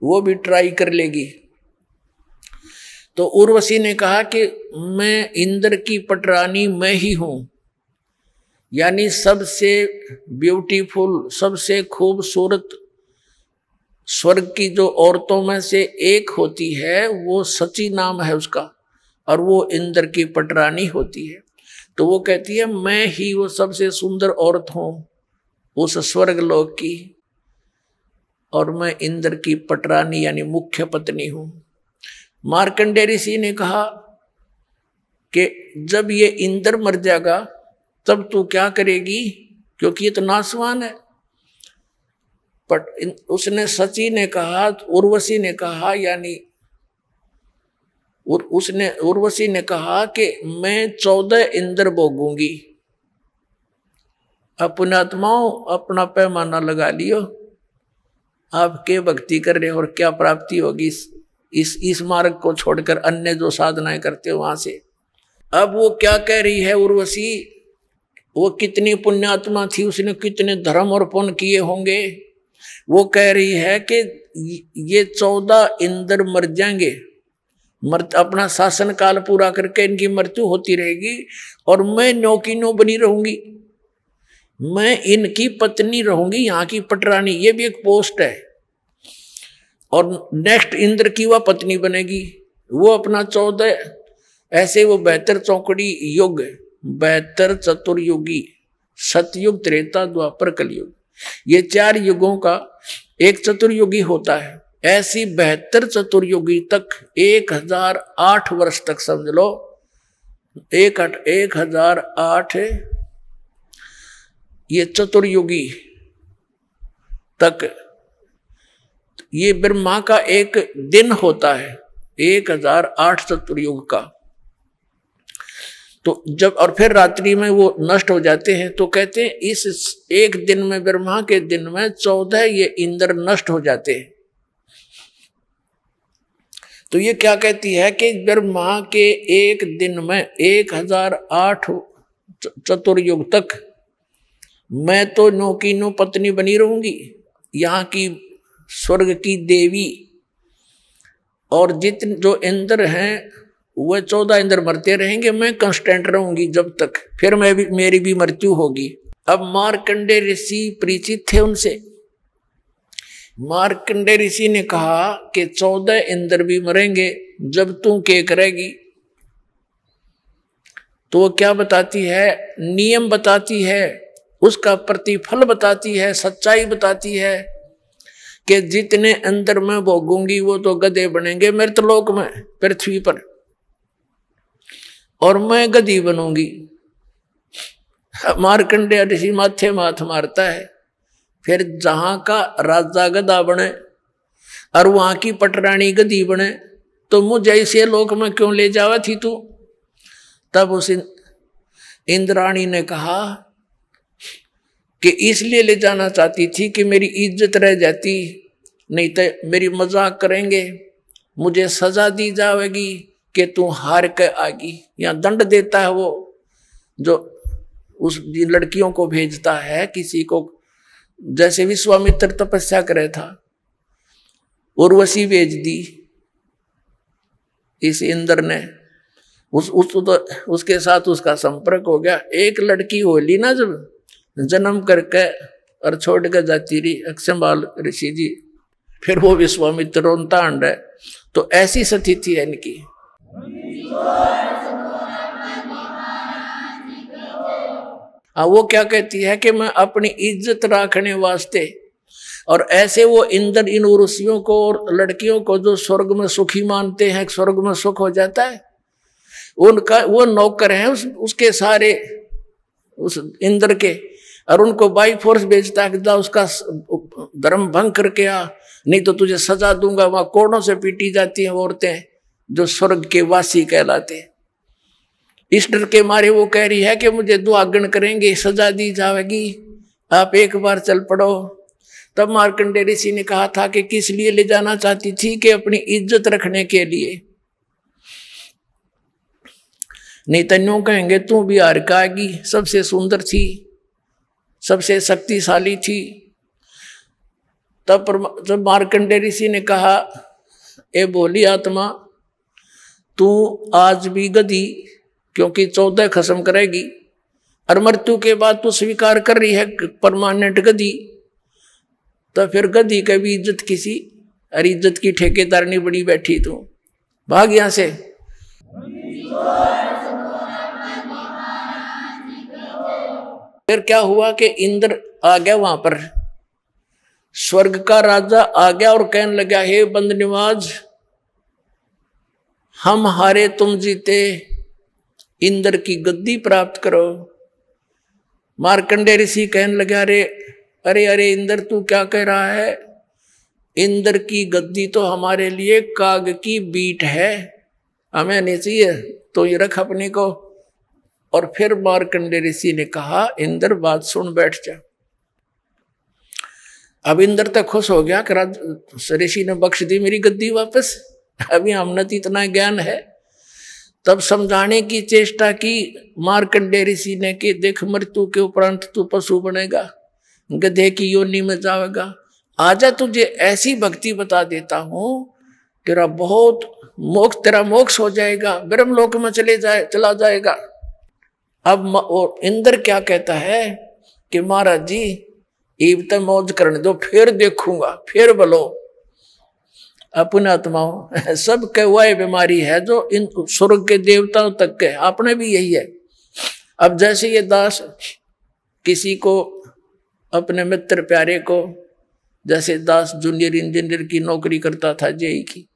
वो भी ट्राई कर लेगी। तो उर्वशी ने कहा कि मैं इंद्र की पटरानी मैं ही हूं, यानी सबसे ब्यूटीफुल, सबसे खूबसूरत स्वर्ग की जो औरतों में से एक होती है, वो सची नाम है उसका, और वो इंद्र की पटरानी होती है। तो वो कहती है मैं ही वो सबसे सुंदर औरत हूं उस स्वर्ग लोक की, और मैं इंद्र की पटरानी यानी मुख्य पत्नी हूं। मार्कंडेय ऋषि ने कहा कि जब ये इंद्र मर जाएगा तब तू क्या करेगी, क्योंकि ये तो नासवान है। बट उसने सची ने कहा, उर्वशी ने कहा, यानी उर्वशी ने कहा कि मैं 14 इंद्र भोगूंगी। अब पुण्यात्माओं, अपना पैमाना लगा लियो, आप क्या भक्ति कर रहे हो और क्या प्राप्ति होगी इस मार्ग को छोड़कर अन्य जो साधनाएं करते हो वहां से। अब वो क्या कह रही है उर्वशी, वो कितनी पुण्यात्मा थी, उसने कितने धर्म और पुण्य किए होंगे। वो कह रही है कि ये 14 इंद्र मर जाएंगे, अपना शासन काल पूरा करके इनकी मृत्यु होती रहेगी, और मैं नो की नो बनी रहूंगी, मैं इनकी पत्नी रहूंगी, यहाँ की पटरानी। ये भी एक पोस्ट है, और नेक्स्ट इंद्र की वह पत्नी बनेगी। वो अपना 14 ऐसे वो 72 चौकड़ी युग, 72 चतुर्युगी, सतयुग, त्रेता, द्वापर, कलयुग, ये 4 युगों का एक चतुर्युगी होता है। ऐसी 72 चतुर्युगी तक 1008 वर्ष तक समझ लो, 1008 ये चतुर्युगी तक ये ब्रह्मा का एक दिन होता है, 1008 चतुर्युग का। तो जब और फिर रात्रि में वो नष्ट हो जाते हैं, तो कहते हैं इस एक दिन में, ब्रह्मा के दिन में 14 ये इंद्र नष्ट हो जाते हैं। तो ये क्या कहती है कि ब्रह्मा के एक दिन में 1008 चतुर्युग तक मैं तो नो की नो पत्नी बनी रहूंगी, यहाँ की स्वर्ग की देवी, और जितने जो इंद्र हैं वह 14 इंद्र मरते रहेंगे, मैं कांस्टेंट रहूंगी जब तक, फिर मेरी भी मृत्यु होगी। अब मार्कंडेय ऋषि परिचित थे उनसे। मार्कंडेय ऋषि ने कहा कि 14 इंद्र भी मरेंगे जब तू क्या करेगी। तो वो क्या बताती है, नियम बताती है, उसका प्रतिफल बताती है, सच्चाई बताती है कि जितने अंदर में भोगूंगी वो तो गधे बनेंगे मृतलोक में, पृथ्वी पर, और मैं गधी बनूंगी। मार्कंडेय ऋषि माथे माथ मारता है, फिर जहां का राजा गधा बने और वहां की पटरानी गधी बने, तो मुझे ऐसे लोक में क्यों ले जावा थी तू। तब उस इंद्राणी ने कहा कि इसलिए ले जाना चाहती थी कि मेरी इज्जत रह जाती, नहीं तो मेरी मजाक करेंगे, मुझे सजा दी जाएगी कि तू हार के आगी। या दंड देता है वो जो उस लड़कियों को भेजता है किसी को, जैसे विश्वामित्र तपस्या करे था, उर्वशी भेज दी इस इंद्र ने, उसके साथ उसका संपर्क हो गया। एक लड़की होली ना जब जन्म करके और छोड़ कर जाती रही अक्षमाल ऋषि जी, फिर वो विश्वामित्र रोनता अंड है। तो ऐसी स्थिति है इनकी। वो क्या कहती है कि मैं अपनी इज्जत रखने वास्ते और ऐसे वो इंद्र इन उर्वशियों को और लड़कियों को जो स्वर्ग में सुखी मानते हैं, स्वर्ग में सुख हो जाता है, उनका वो नौकर हैं उसके सारे, उस इंद्र के, और उनको बाई फोर्स बेचता है कि उसका धर्म भंग करके आ, नहीं तो तुझे सजा दूंगा। वहां कोड़ों से पीटी जाती हैं औरतें जो स्वर्ग के वासी कहलाते। इस डर के मारे वो कह रही है कि मुझे दुआगन करेंगे, सजा दी जाएगी, आप एक बार चल पड़ो। तब मार्कंडेय ऋषि ने कहा था कि किस लिए ले जाना चाहती थी, कि अपनी इज्जत रखने के लिए। नहीं तो यूं कहेंगे तू भी हार का आएगी, सबसे सुंदर थी, सबसे शक्तिशाली थी। तब जब मार्कंडेय ऋषि ने कहा, ए बोली आत्मा, तू आज भी गधी, क्योंकि 14 खत्म करेगी, और मृत्यु के बाद तू स्वीकार कर रही है परमानेंट गधी, तो फिर गधी का भी इज्जत किसी, और इज्जत की ठेकेदार नहीं बनी बैठी तू, भाग यहां से। फिर क्या हुआ कि इंद्र आ गया वहां पर, स्वर्ग का राजा आ गया और कहने लगा, हे बंदनिवाज, हम हारे तुम जीते, इंद्र की गद्दी प्राप्त करो। मार्कंडेय ऋषि कहने लगा, अरे अरे इंद्र तू क्या कह रहा है, इंद्र की गद्दी तो हमारे लिए काग की बीट है, हमें नहीं चाहिए, तो ये रख अपने को। और फिर मार्कंडेय ऋषि ने कहा, इंद्र बात सुन बैठ जा। अब इंद्र तक खुश हो गया कि ऋषि ने बख्श दी मेरी गद्दी वापस, अभी हमने तो इतना ज्ञान है। तब समझाने की चेष्टा की मार्कंडेय ऋषि ने कि देख, मृत्यु के उपरांत तू पशु बनेगा, गधे की योनि में जाएगा, आजा तुझे ऐसी भक्ति बता देता हूं, तेरा मोक्ष हो जाएगा, ब्रह्मलोक में चला जाएगा। अब इंद्र क्या कहता है कि महाराज जी इब तक मौज करने दो, फिर देखूंगा, फिर बोलो। अपने आत्माओं सब के वह बीमारी है जो इन स्वर्ग के देवताओं तक के, आपने भी यही है। अब जैसे ये दास किसी को, अपने मित्र प्यारे को, जैसे दास जूनियर इंजीनियर की नौकरी करता था जेई की,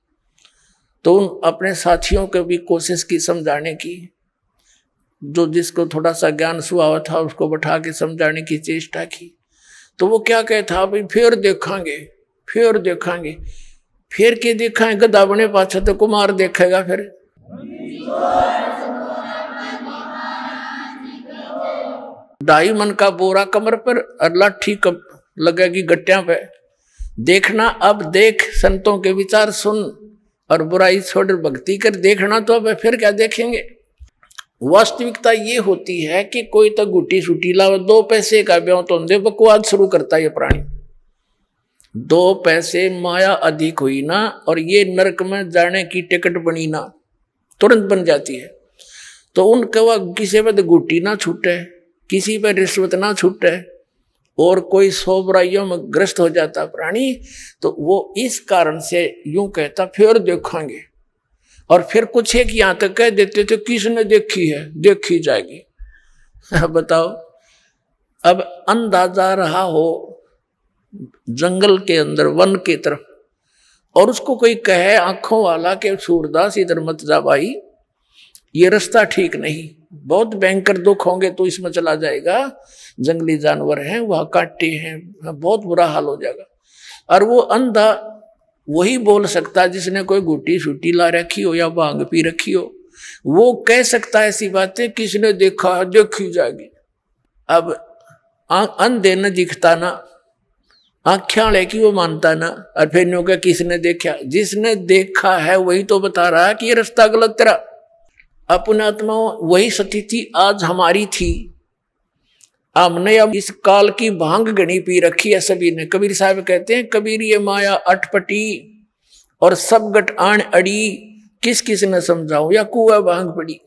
तो उन अपने साथियों को भी कोशिश की समझाने की, जो जिसको थोड़ा सा ज्ञान सुहावा था उसको बैठा के समझाने की चेष्टा की। तो वो क्या कहता, भाई फिर देखेंगे, फिर देखेंगे, फिर के देखेंगे, गधा बने पाछा तो कुमार देखेगा। फिर ढाई मन का बोरा कमर पर और लाठी लगेगी गट्टियां पे, देखना अब देख, संतों के विचार सुन और बुराई छोड़ भक्ति कर, देखना तो अब फिर क्या देखेंगे। वास्तविकता ये होती है कि कोई तो गुटी सुटी लावे, 2 पैसे का ब्यों तो दे, बकवाद शुरू करता है ये प्राणी। 2 पैसे माया अधिक हुई ना, और ये नरक में जाने की टिकट बनी ना, तुरंत बन जाती है। तो उनका किसी पे गुटी ना छूटे, किसी पे रिश्वत ना छूटे, और कोई 100 बुराइयों में ग्रस्त हो जाता प्राणी, तो वो इस कारण से यूं कहता फिर देखेंगे। और फिर कुछ एक यहां तक कह देते थे, किसने देखी है, देखी जाएगी। बताओ, अब अंधा जा रहा हो जंगल के अंदर, वन की तरफ, और उसको कोई कहे आंखों वाला कि सूरदास इधर मत जा भाई, ये रास्ता ठीक नहीं, बहुत भयंकर दुख होंगे तो इसमें चला जाएगा, जंगली जानवर हैं, वहां कांटे हैं, बहुत बुरा हाल हो जाएगा। और वो अंधा वही बोल सकता जिसने कोई गुटी सूटी ला रखी हो या भांग पी रखी हो, वो कह सकता है ऐसी बातें, किसने देखा है, देखी जाएगी। अब अंधे न दिखता ना, आँखें वाले की वो मानता ना, और फिर नो क्या किसने देखा, जिसने देखा है वही तो बता रहा है कि ये रास्ता गलत तेरा। अपने आत्मा वही स्थिति आज हमारी थी, हमने अब इस काल की भांग घनी पी रखी है सभी ने। कबीर साहब कहते हैं, कबीर ये माया अटपटी और सब गट आण अड़ी, किस किस ने समझाऊं या कुआ भांग पड़ी।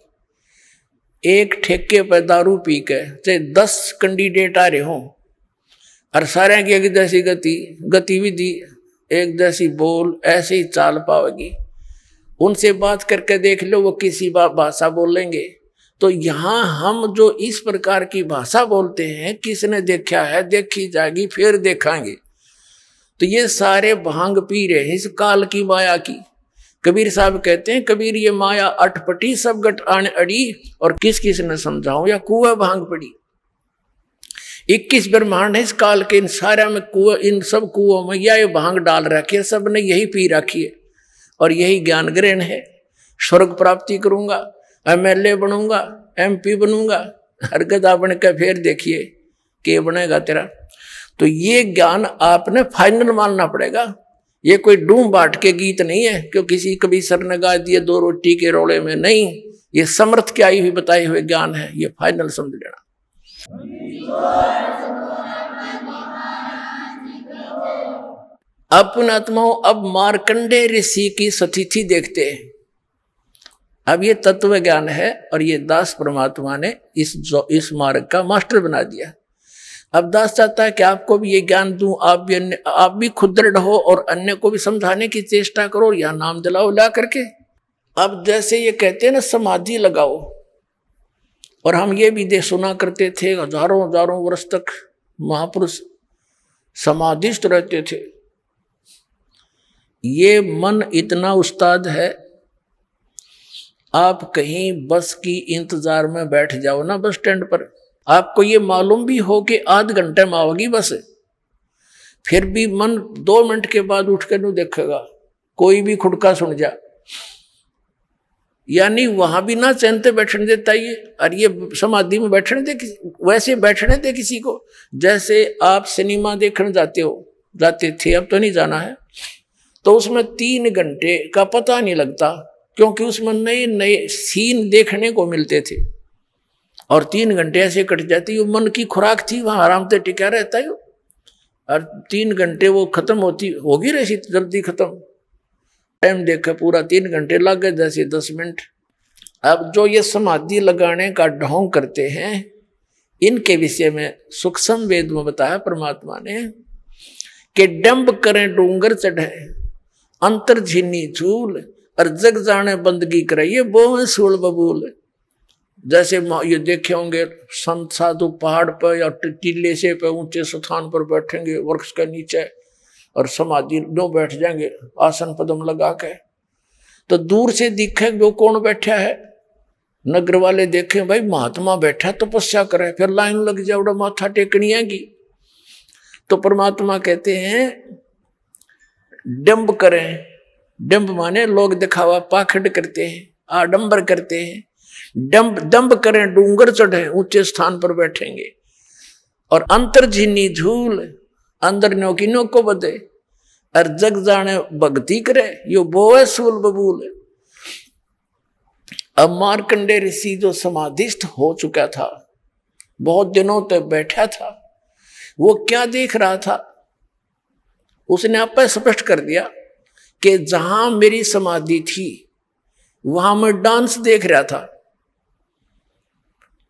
एक ठेके पर दारू पी के चाहे 10 कैंडिडेट आ रहे हों, और सारे की एक जैसी गतिविधि, एक जैसी बोल, ऐसे ही चाल पाओगी। उनसे बात करके देख लो, वो किसी भाषा बोलेंगे। तो यहाँ हम जो इस प्रकार की भाषा बोलते हैं, किसने देखा है, देखी जाएगी, फिर देखेंगे, तो ये सारे भांग पी रहे हैं इस काल की माया की। कबीर साहब कहते हैं, कबीर ये माया अटपटी सब गट आने अड़ी, और किस किस ने समझाऊं या कुआ भांग पड़ी। 21 ब्रह्मांड है इस काल के, इन सारा में कुआ, इन सब कुओं में यह भांग डाल रखी है, सब ने यही पी रखी है और यही ज्ञान ग्रहण है। स्वर्ग प्राप्ति करूंगा, MLA बनूंगा, MP बनूंगा, हरगदा बन के फिर देखिए के बनेगा तेरा। तो ये ज्ञान आपने फाइनल मानना पड़ेगा। ये कोई डूम बाट के गीत नहीं है क्यों किसी कभी सर ने गा दिए 2 रोटी के रोले में, नहीं। ये समर्थ की आई हुई बताए हुए ज्ञान है, ये फाइनल समझ लेना। अब पुणात्माओं, अब मार्कंडे ऋषि की स्थिति देखते हैं। अब ये तत्व ज्ञान है और ये दास परमात्मा ने इस मार्ग का मास्टर बना दिया। अब दास चाहता है कि आपको भी ये ज्ञान दूं, आप भी खुद दृढ़ हो और अन्य को भी समझाने की चेष्टा करो, या नाम दिलाओ ला करके। अब जैसे ये कहते हैं ना समाधि लगाओ, और हम ये भी सुना करते थे हजारों हजारों वर्ष तक महापुरुष समाधिस्थ रहते थे। ये मन इतना उस्ताद है, आप कहीं बस की इंतजार में बैठ जाओ ना बस स्टैंड पर, आपको ये मालूम भी हो कि आध घंटे में आओगी बस, फिर भी मन 2 मिनट के बाद उठ कर नहीं देखेगा, कोई भी खुड़का सुन जा, यानी वहां भी ना चैनते बैठने देता ये। और ये समाधि में बैठने दे, वैसे बैठने दे किसी को जैसे आप सिनेमा देखने जाते थे, अब तो नहीं जाना है, तो उसमें 3 घंटे का पता नहीं लगता क्योंकि उसमें नए नए सीन देखने को मिलते थे और 3 घंटे ऐसे कट जाती। वो मन की खुराक थी, वहां आराम से टिका रहता है और 3 घंटे वो खत्म होगी रही जल्दी खत्म। टाइम देखा पूरा 3 घंटे लग गए जैसे 10 मिनट। अब जो ये समाधि लगाने का ढोंग करते हैं, इनके विषय में सूक्ष्म वेद में बताया परमात्मा ने कि डंब करें डूंगर चढ़े, अंतर झीनी झूल, और जग जाने बंदगी करे, ये बोए सूल बबूल। जैसे ये देखे होंगे संत साधु पहाड़ पर या टीले से पे ऊंचे स्थान पर बैठेंगे वृक्ष के नीचे और समाधि लो बैठ जाएंगे आसन पदम लगा के, तो दूर से दिखे वो कौन बैठा है। नगर वाले देखे भाई महात्मा बैठा तपस्या करे, फिर लाइन लग जाए उड़ा माथा टेकनिया की। तो परमात्मा कहते हैं डंब करें, डंब माने लोग दिखावा पाखंड करते हैं, आडंबर करते हैं। दंभ करें डूंगर चढ़े, ऊंचे स्थान पर बैठेंगे, और अंतर झीनी झूल, अंदर न्योकिनो को बदे, और जग जाने भक्ति करे, यो बोए सूल बबूल। अब मार्कंडे ऋषि जो समाधिस्थ हो चुका था, बहुत दिनों तक बैठा था, वो क्या देख रहा था, उसने आप स्पष्ट कर दिया कि जहां मेरी समाधि थी वहां मैं डांस देख रहा था,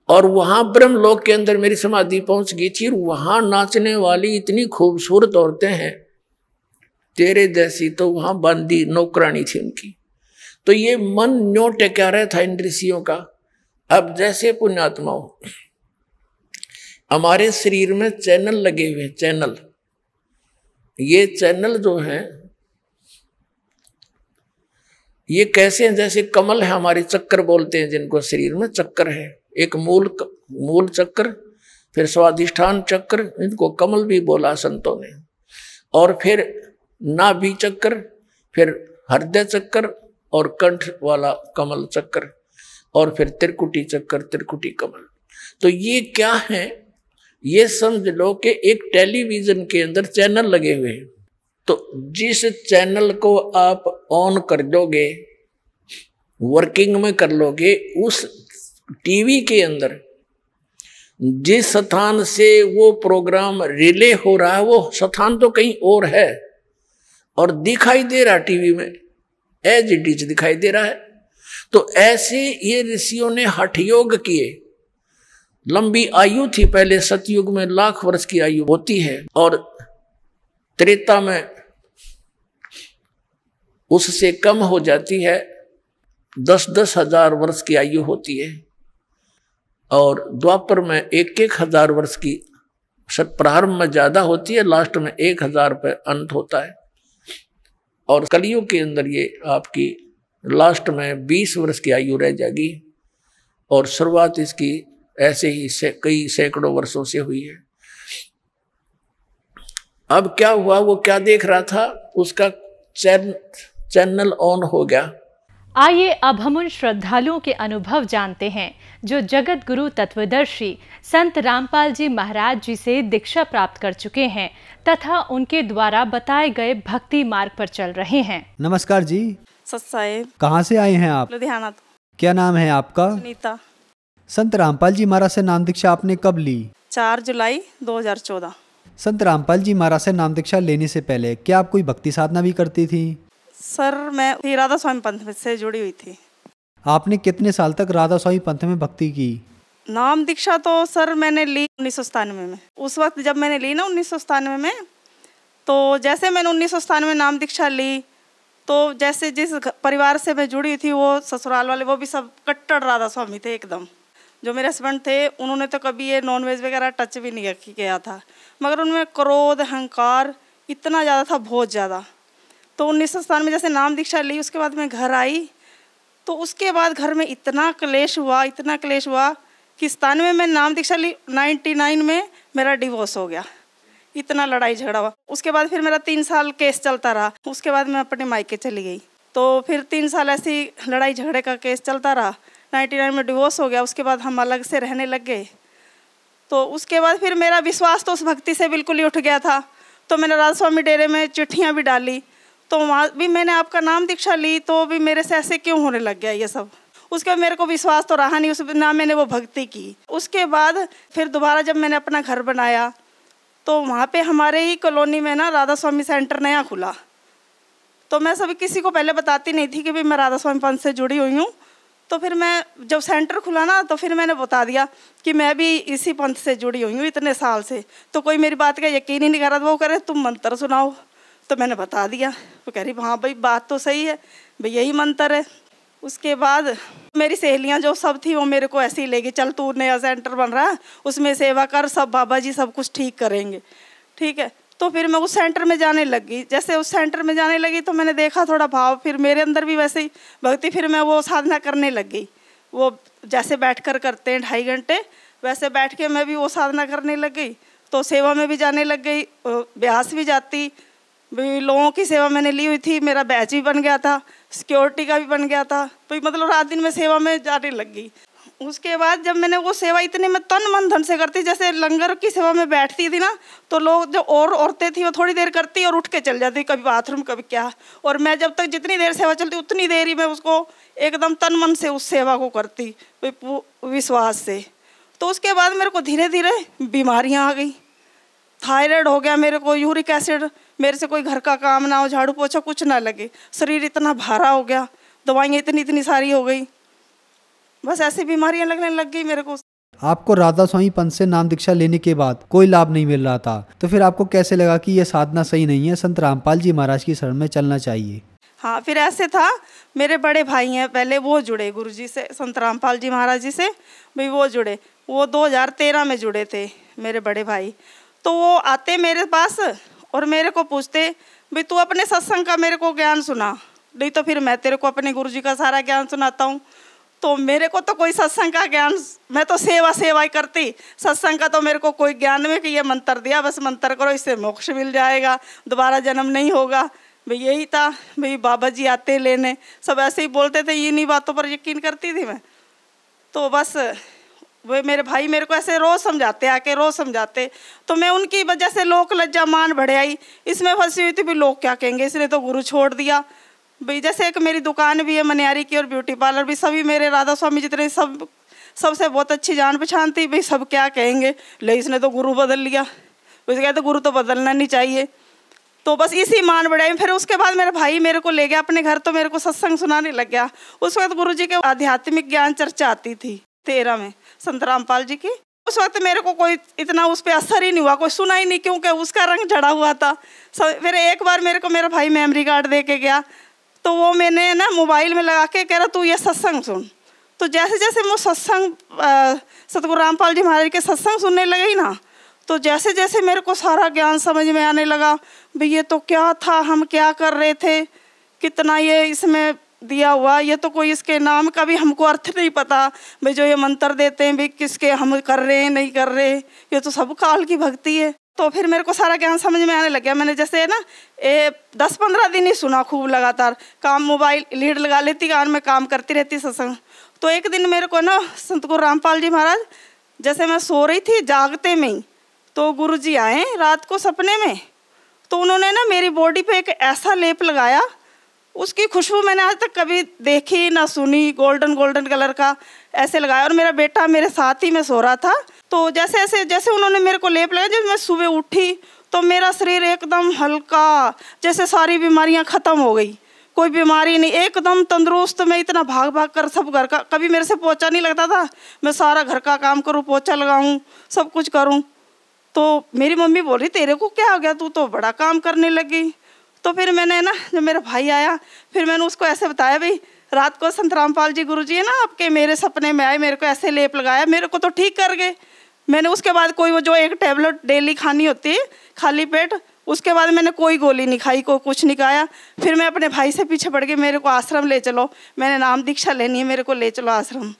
और वहां ब्रह्मलोक के अंदर मेरी समाधि पहुंच गई थी, और वहां नाचने वाली इतनी खूबसूरत औरतें हैं तेरे जैसी, तो वहां बांदी नौकरानी थी उनकी। तो ये मन न्यो टेका रहा था इन ऋषियों का। अब जैसे पुण्यात्माओं, हमारे शरीर में चैनल लगे हुए, चैनल, ये चैनल जो हैं ये कैसे हैं, जैसे कमल है हमारे, चक्कर बोलते हैं जिनको, शरीर में चक्कर है, एक मूल चक्र, फिर स्वाधिष्ठान चक्र, इनको कमल भी बोला संतों ने, और फिर नाभि चक्र, फिर हृदय चक्र, और कंठ वाला कमल चक्र, और फिर त्रिकुटी चक्र, त्रिकुटी कमल। तो ये क्या है, ये समझ लो कि एक टेलीविजन के अंदर चैनल लगे हुए हैं। तो जिस चैनल को आप ऑन कर दोगे, वर्किंग में कर लोगे, उस टीवी के अंदर जिस स्थान से वो प्रोग्राम रिले हो रहा है, वो स्थान तो कहीं और है और दिखाई दे रहा टीवी में, एज इट इज दिखाई दे रहा है। तो ऐसे ये ऋषियों ने हठ योग किए। लंबी आयु थी पहले, सतयुग में 1,00,000 वर्ष की आयु होती है, और त्रेता में उससे कम हो जाती है, 10-10 हजार वर्ष की आयु होती है, और द्वापर में 1-1 हजार वर्ष की प्रारंभ में ज्यादा होती है, लास्ट में 1000 पे अंत होता है। और कलयुग के अंदर ये आपकी लास्ट में 20 वर्ष की आयु रह जाएगी और शुरुआत इसकी ऐसे ही कई सैकड़ों वर्षों से हुई है। अब क्या हुआ, वो क्या देख रहा था, उसका चैनल ऑन हो गया। आइए अब हम उन श्रद्धालुओं के अनुभव जानते हैं जो जगत गुरु तत्वदर्शी संत रामपाल जी महाराज जी से दीक्षा प्राप्त कर चुके हैं तथा उनके द्वारा बताए गए भक्ति मार्ग पर चल रहे हैं। नमस्कार जी। सत साहेब। कहाँ से आए हैं आप? लुधियाना। क्या नाम है आपका? नीता। संत रामपाल जी महाराज से नाम दीक्षा आपने कब ली? 4 जुलाई 2014। संत रामपाल जी महाराज से नाम दीक्षा लेने से पहले क्या आप कोई भक्ति साधना भी करती थी? सर मैं राधा स्वामी पंथ से जुड़ी हुई थी। आपने कितने साल तक राधा स्वामी पंथ में भक्ति की? नाम दीक्षा तो सर मैंने ली 1997 में। उस वक्त जब मैंने ली ना 1997 में, तो जैसे मैंने 1997 में नाम दीक्षा ली, तो जैसे जिस परिवार से मैं जुड़ी थी वो ससुराल वाले वो भी सब कट्टर राधा स्वामी थे एकदम। जो मेरे हस्बैंड थे उन्होंने तो कभी ये नॉनवेज वगैरह टच भी नहीं किया था, मगर उनमें क्रोध अहंकार इतना ज़्यादा था, बहुत ज़्यादा। तो 1997 में जैसे नाम दीक्षा ली, उसके बाद मैं घर आई, तो उसके बाद घर में इतना क्लेश हुआ कि 97 में नाम दीक्षा ली, 99 में मेरा डिवोर्स हो गया। इतना लड़ाई झगड़ा हुआ। उसके बाद फिर मेरा 3 साल केस चलता रहा। उसके बाद मैं अपने मायके चली गई, तो फिर 3 साल ऐसी लड़ाई झगड़े का केस चलता रहा। 99 में डिवोर्स हो गया। उसके बाद हम अलग से रहने लग गए। तो उसके बाद फिर मेरा विश्वास तो उस भक्ति से बिल्कुल ही उठ गया था। तो मैंने राधा स्वामी डेरे में चिट्ठियाँ भी डाली, तो वहाँ भी मैंने आपका नाम दीक्षा ली, तो भी मेरे से ऐसे क्यों होने लग गया ये सब। उसके बाद मेरे को विश्वास तो रहा नहीं, उस ना मैंने वो भक्ति की। उसके बाद फिर दोबारा जब मैंने अपना घर बनाया, तो वहाँ पे हमारे ही कॉलोनी में ना राधा स्वामी सेंटर नया खुला। तो मैं सभी किसी को पहले बताती नहीं थी कि भाई मैं राधा स्वामी पंथ से जुड़ी हुई हूँ। तो फिर मैं जब सेंटर खुला ना, तो फिर मैंने बता दिया कि मैं भी इसी पंथ से जुड़ी हुई हूँ इतने साल से। तो कोई मेरी बात का यकीन ही नहीं कर रहा था। वो कह रहे तुम मंत्र सुनाओ, तो मैंने बता दिया। वो कह रही हाँ भाई बात तो सही है, भाई यही मंत्र है। उसके बाद मेरी सहेलियां जो सब थी वो मेरे को ऐसे ही ले गई, चल तू नया सेंटर बन रहा है उसमें सेवा कर, सब बाबा जी सब कुछ ठीक करेंगे, ठीक है। तो फिर मैं उस सेंटर में जाने लगी। जैसे उस सेंटर में जाने लगी तो मैंने देखा थोड़ा भाव, फिर मेरे अंदर भी वैसे ही भक्ति, फिर मैं वो साधना करने लग गई। वो जैसे बैठकर करते हैं 2.5 घंटे, वैसे बैठ के मैं भी वो साधना करने लग गई। तो सेवा में भी जाने लग गई, ब्यास भी जाती, भी लोगों की सेवा मैंने ली हुई थी। मेरा बैच भी बन गया था, सिक्योरिटी का भी बन गया था। तो मतलब रात दिन में सेवा में जाने लग गई। उसके बाद जब मैंने वो सेवा इतनी मैं तन मन धन से करती, जैसे लंगर की सेवा में बैठती थी ना, तो लोग जो और औरतें थी वो थोड़ी देर करती और उठ के चल जाती, कभी बाथरूम कभी क्या। और मैं जब तक जितनी देर सेवा चलती उतनी देर ही मैं उसको एकदम तन मन से उस सेवा को करती, विश्वास से। तो उसके बाद मेरे को धीरे धीरे बीमारियाँ आ गई। थायराइड हो गया मेरे को, यूरिक एसिड, मेरे से कोई घर का काम ना हो, झाड़ू पोछा कुछ ना लगे, शरीर इतना भारा हो गया, दवाइयाँ इतनी सारी हो गई, बस ऐसी बीमारियां लगने लग गई मेरे को। आपको राधा स्वामी पंथ से नाम दीक्षा लेने के बाद कोई लाभ नहीं मिल रहा था, तो फिर आपको कैसे लगा कि ये साधना सही नहीं है, संत रामपाल जी महाराज की शरण में चलना चाहिए? हाँ, फिर ऐसे था, मेरे बड़े भाई हैं पहले, वो जुड़े गुरु जी से, संत रामपाल जी महाराज जी से भाई वो जुड़े। वो 2013 में जुड़े थे मेरे बड़े भाई। तो वो आते मेरे पास और मेरे को पूछते भाई तू अपने सत्संग का मेरे को ज्ञान सुना, नहीं तो फिर मैं तेरे को अपने गुरु जी का सारा ज्ञान सुनाता हूँ। तो मेरे को तो कोई सत्संग का ज्ञान, मैं तो सेवा ही करती, सत्संग का तो मेरे को कोई ज्ञान में कि ये मंत्र दिया बस मंत्र करो इससे मोक्ष मिल जाएगा, दोबारा जन्म नहीं होगा, भाई यही था। भाई बाबा जी आते लेने, सब ऐसे ही बोलते थे, इन्हीं बातों पर यकीन करती थी मैं। तो बस वे मेरे भाई मेरे को ऐसे रोज़ समझाते, आके रोज़ समझाते। तो मैं उनकी वजह से लोक लज्जा मान बढ़े आई, इसमें फंसी हुई थी भी लोग क्या कहेंगे, इसने तो गुरु छोड़ दिया। भाई जैसे एक मेरी दुकान भी है मनियारी की और ब्यूटी पार्लर भी, सभी मेरे राधा स्वामी जितने सबसे बहुत अच्छी जान पहचान थी। भाई सब क्या कहेंगे, ले इसने तो गुरु बदल लिया, वैसे कहते गुरु तो बदलना नहीं चाहिए। तो बस इसी मान बढ़ाई। फिर उसके बाद मेरा भाई मेरे को ले गया अपने घर, तो मेरे को सत्संग सुनाने लग गया। उस वक्त गुरु जी के आध्यात्मिक ज्ञान चर्चा आती थी 13 में संत रामपाल जी की। उस वक्त मेरे को कोई इतना उस पर असर ही नहीं हुआ, कोई सुना ही नहीं, क्योंकि उसका रंग चढ़ा हुआ था। फिर एक बार मेरे को मेरा भाई मेमोरी कार्ड दे के गया, तो वो मैंने ना मोबाइल में लगा के कह रहा तू ये सत्संग सुन। तो जैसे जैसे मैं सत्संग सतगुरु रामपाल जी महाराज के सत्संग सुनने लगी ना, तो जैसे जैसे मेरे को सारा ज्ञान समझ में आने लगा, भाई ये तो क्या था, हम क्या कर रहे थे, कितना ये इसमें दिया हुआ, ये तो कोई इसके नाम का भी हमको अर्थ नहीं पता, भाई जो ये मंत्र देते हैं भाई किसके हम कर रहे हैं नहीं कर रहे, ये तो सब काल की भक्ति है। तो फिर मेरे को सारा ज्ञान समझ में आने लग गया। मैंने जैसे ना 10-15 दिन ही सुना खूब लगातार, काम मोबाइल लीड लगा लेती, कान में काम करती रहती सत्संग। तो एक दिन मेरे को ना संत गुरु रामपाल जी महाराज, जैसे मैं सो रही थी जागते में ही, तो गुरु जी आए रात को सपने में। तो उन्होंने ना मेरी बॉडी पे एक ऐसा लेप लगाया, उसकी खुशबू मैंने आज तक कभी देखी ना सुनी, गोल्डन कलर का ऐसे लगाया। और मेरा बेटा मेरे साथ ही में सो रहा था। तो जैसे उन्होंने मेरे को लेप लगाया, जब मैं सुबह उठी तो मेरा शरीर एकदम हल्का, जैसे सारी बीमारियां ख़त्म हो गई, कोई बीमारी नहीं, एकदम तंदुरुस्त। मैं इतना भाग भाग कर सब घर का, कभी मेरे से पोछा नहीं लगता था, मैं सारा घर का काम करूँ, पोछा लगाऊँ, सब कुछ करूँ। तो मेरी मम्मी बोल रही तेरे को क्या हो गया, तू तो बड़ा काम करने लगी। तो फिर मैंने ना, जब मेरा भाई आया फिर मैंने उसको ऐसे बताया, भाई रात को संत रामपाल जी गुरु जी है ना आपके, मेरे सपने में आए, मेरे को ऐसे लेप लगाया, मेरे को तो ठीक कर गए। मैंने उसके बाद कोई वो जो एक टैबलेट डेली खानी होती है खाली पेट, उसके बाद मैंने कोई गोली नहीं खाई, को कुछ नहीं खाया। फिर मैं अपने भाई से पीछे पड़ गई, मेरे को आश्रम ले चलो, मैंने नाम दीक्षा लेनी है, मेरे को ले चलो आश्रम।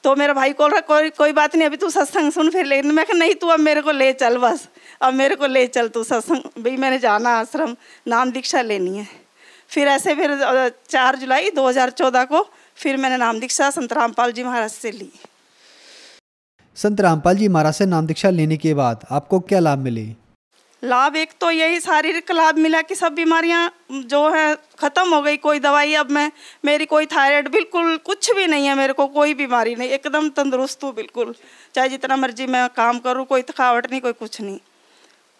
तो मेरा भाई बोल रहा कोई बात नहीं, अभी तू सत्संग सुन फिर ले। मैं कहा नहीं, तू अब मेरे को ले चल, बस अब मेरे को ले चल तू सत्संग, भाई मैंने जाना आश्रम, नाम दीक्षा लेनी है। फिर ऐसे फिर 4 जुलाई 2014 को फिर मैंने नाम दीक्षा संत रामपाल जी महाराज से ली। संत रामपाल जी महाराज से नाम दीक्षा लेने के बाद आपको क्या लाभ मिले? लाभ एक तो यही शारीरिक लाभ मिला कि सब बीमारियां जो है ख़त्म हो गई। कोई दवाई अब मेरी कोई थायराइड बिल्कुल कुछ भी नहीं है, मेरे को कोई बीमारी नहीं, एकदम तंदुरुस्त हूँ बिल्कुल, चाहे जितना मर्जी मैं काम करूँ, कोई थकावट नहीं, कोई कुछ नहीं।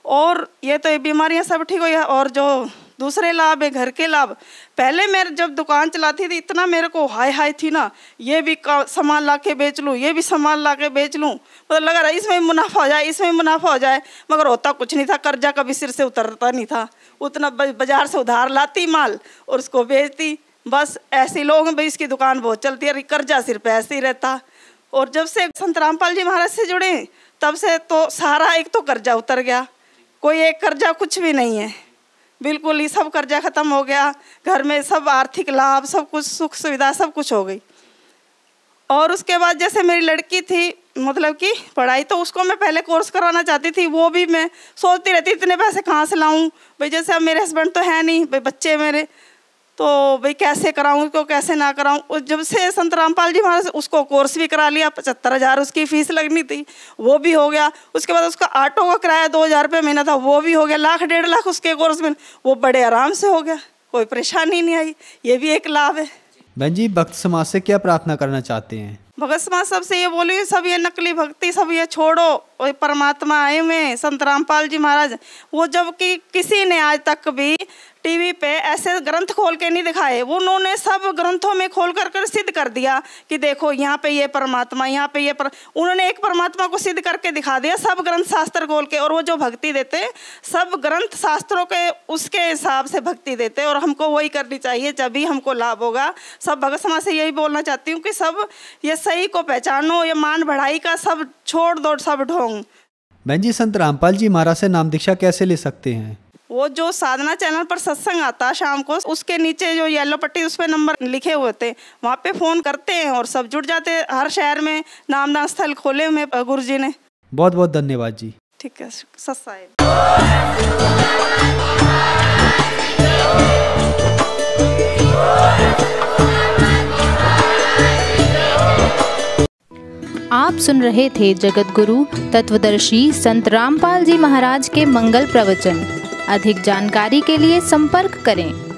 और ये तो ये बीमारियां सब ठीक हुई है। और जो दूसरे लाभ है, घर के लाभ, पहले मैं जब दुकान चलाती थी इतना मेरे को हाई थी ना, ये भी सामान ला के बेच लूँ, ये भी सामान ला के बेच लूँ, मतलब लगा रहा इसमें मुनाफा हो जाए, इसमें मुनाफा हो जाए, मगर होता कुछ नहीं था। कर्जा कभी सिर से उतरता नहीं था, उतना बाजार से उधार लाती माल और उसको बेचती, बस ऐसे लोग भाई इसकी दुकान बहुत चलती है, कर्जा सिर पे ऐसे ही रहता। और जब से संत रामपाल जी महाराज से जुड़े तब से तो सारा एक तो कर्जा उतर गया, कोई एक कर्जा कुछ भी नहीं है, बिल्कुल ही सब कर्जा ख़त्म हो गया। घर में सब आर्थिक लाभ, सब कुछ सुख सुविधा सब कुछ हो गई। और उसके बाद जैसे मेरी लड़की थी, मतलब कि पढ़ाई, तो उसको मैं पहले कोर्स कराना चाहती थी, वो भी मैं सोचती रहती इतने पैसे कहाँ से लाऊं, भाई जैसे अब मेरे हस्बैंड तो है नहीं, भाई बच्चे मेरे, तो भाई कैसे कराऊं उसको, कैसे ना कराऊं। जब से संत रामपाल जी महाराज, उसको कोर्स भी करा लिया, 75,000 उसकी फ़ीस लगनी थी, वो भी हो गया। उसके बाद उसका ऑटो का किराया 2,000 रुपये महीना था, वो भी हो गया। 1,00,000 1,50,000 उसके कोर्स में, वो बड़े आराम से हो गया, कोई परेशानी नहीं आई, ये भी एक लाभ है। बहन जी, भक्त समाज से क्या प्रार्थना करना चाहते हैं? भगत समाज सबसे ये बोलिए, सब ये नकली भक्ति सब ये छोड़ो, और परमात्मा आए हुए संत रामपाल जी महाराज, वो जबकि किसी ने आज तक भी टीवी पे ऐसे ग्रंथ खोल के नहीं दिखाए, वो उन्होंने सब ग्रंथों में खोल कर सिद्ध कर दिया कि देखो यहाँ पे ये परमात्मा, यहाँ पे ये उन्होंने एक परमात्मा को सिद्ध करके दिखा दिया, सब ग्रंथ शास्त्र खोल के। और वो जो भक्ति देते सब ग्रंथ शास्त्रों के उसके हिसाब से भक्ति देते, और हमको वही करनी चाहिए, जब भी हमको लाभ होगा। सब भगत समाज से यही बोलना चाहती हूँ कि सब ये सही को पहचानो, ये मान बढ़ाई का सब छोड़ दो, सब ढोंग। बहन जी, संत रामपाल जी महाराज से नाम दीक्षा कैसे ले सकते हैं? वो जो साधना चैनल पर सत्संग आता है शाम को, उसके नीचे जो येलो पट्टी उस पर नंबर लिखे हुए थे, वहाँ पे फ़ोन करते हैं और सब जुड़ जाते हैं। हर शहर में नामदान स्थल खोले हुए गुरु जी ने। बहुत बहुत धन्यवाद जी। ठीक है, सत्साहेब। आप सुन रहे थे जगत गुरु तत्वदर्शी संत रामपाल जी महाराज के मंगल प्रवचन। अधिक जानकारी के लिए संपर्क करें।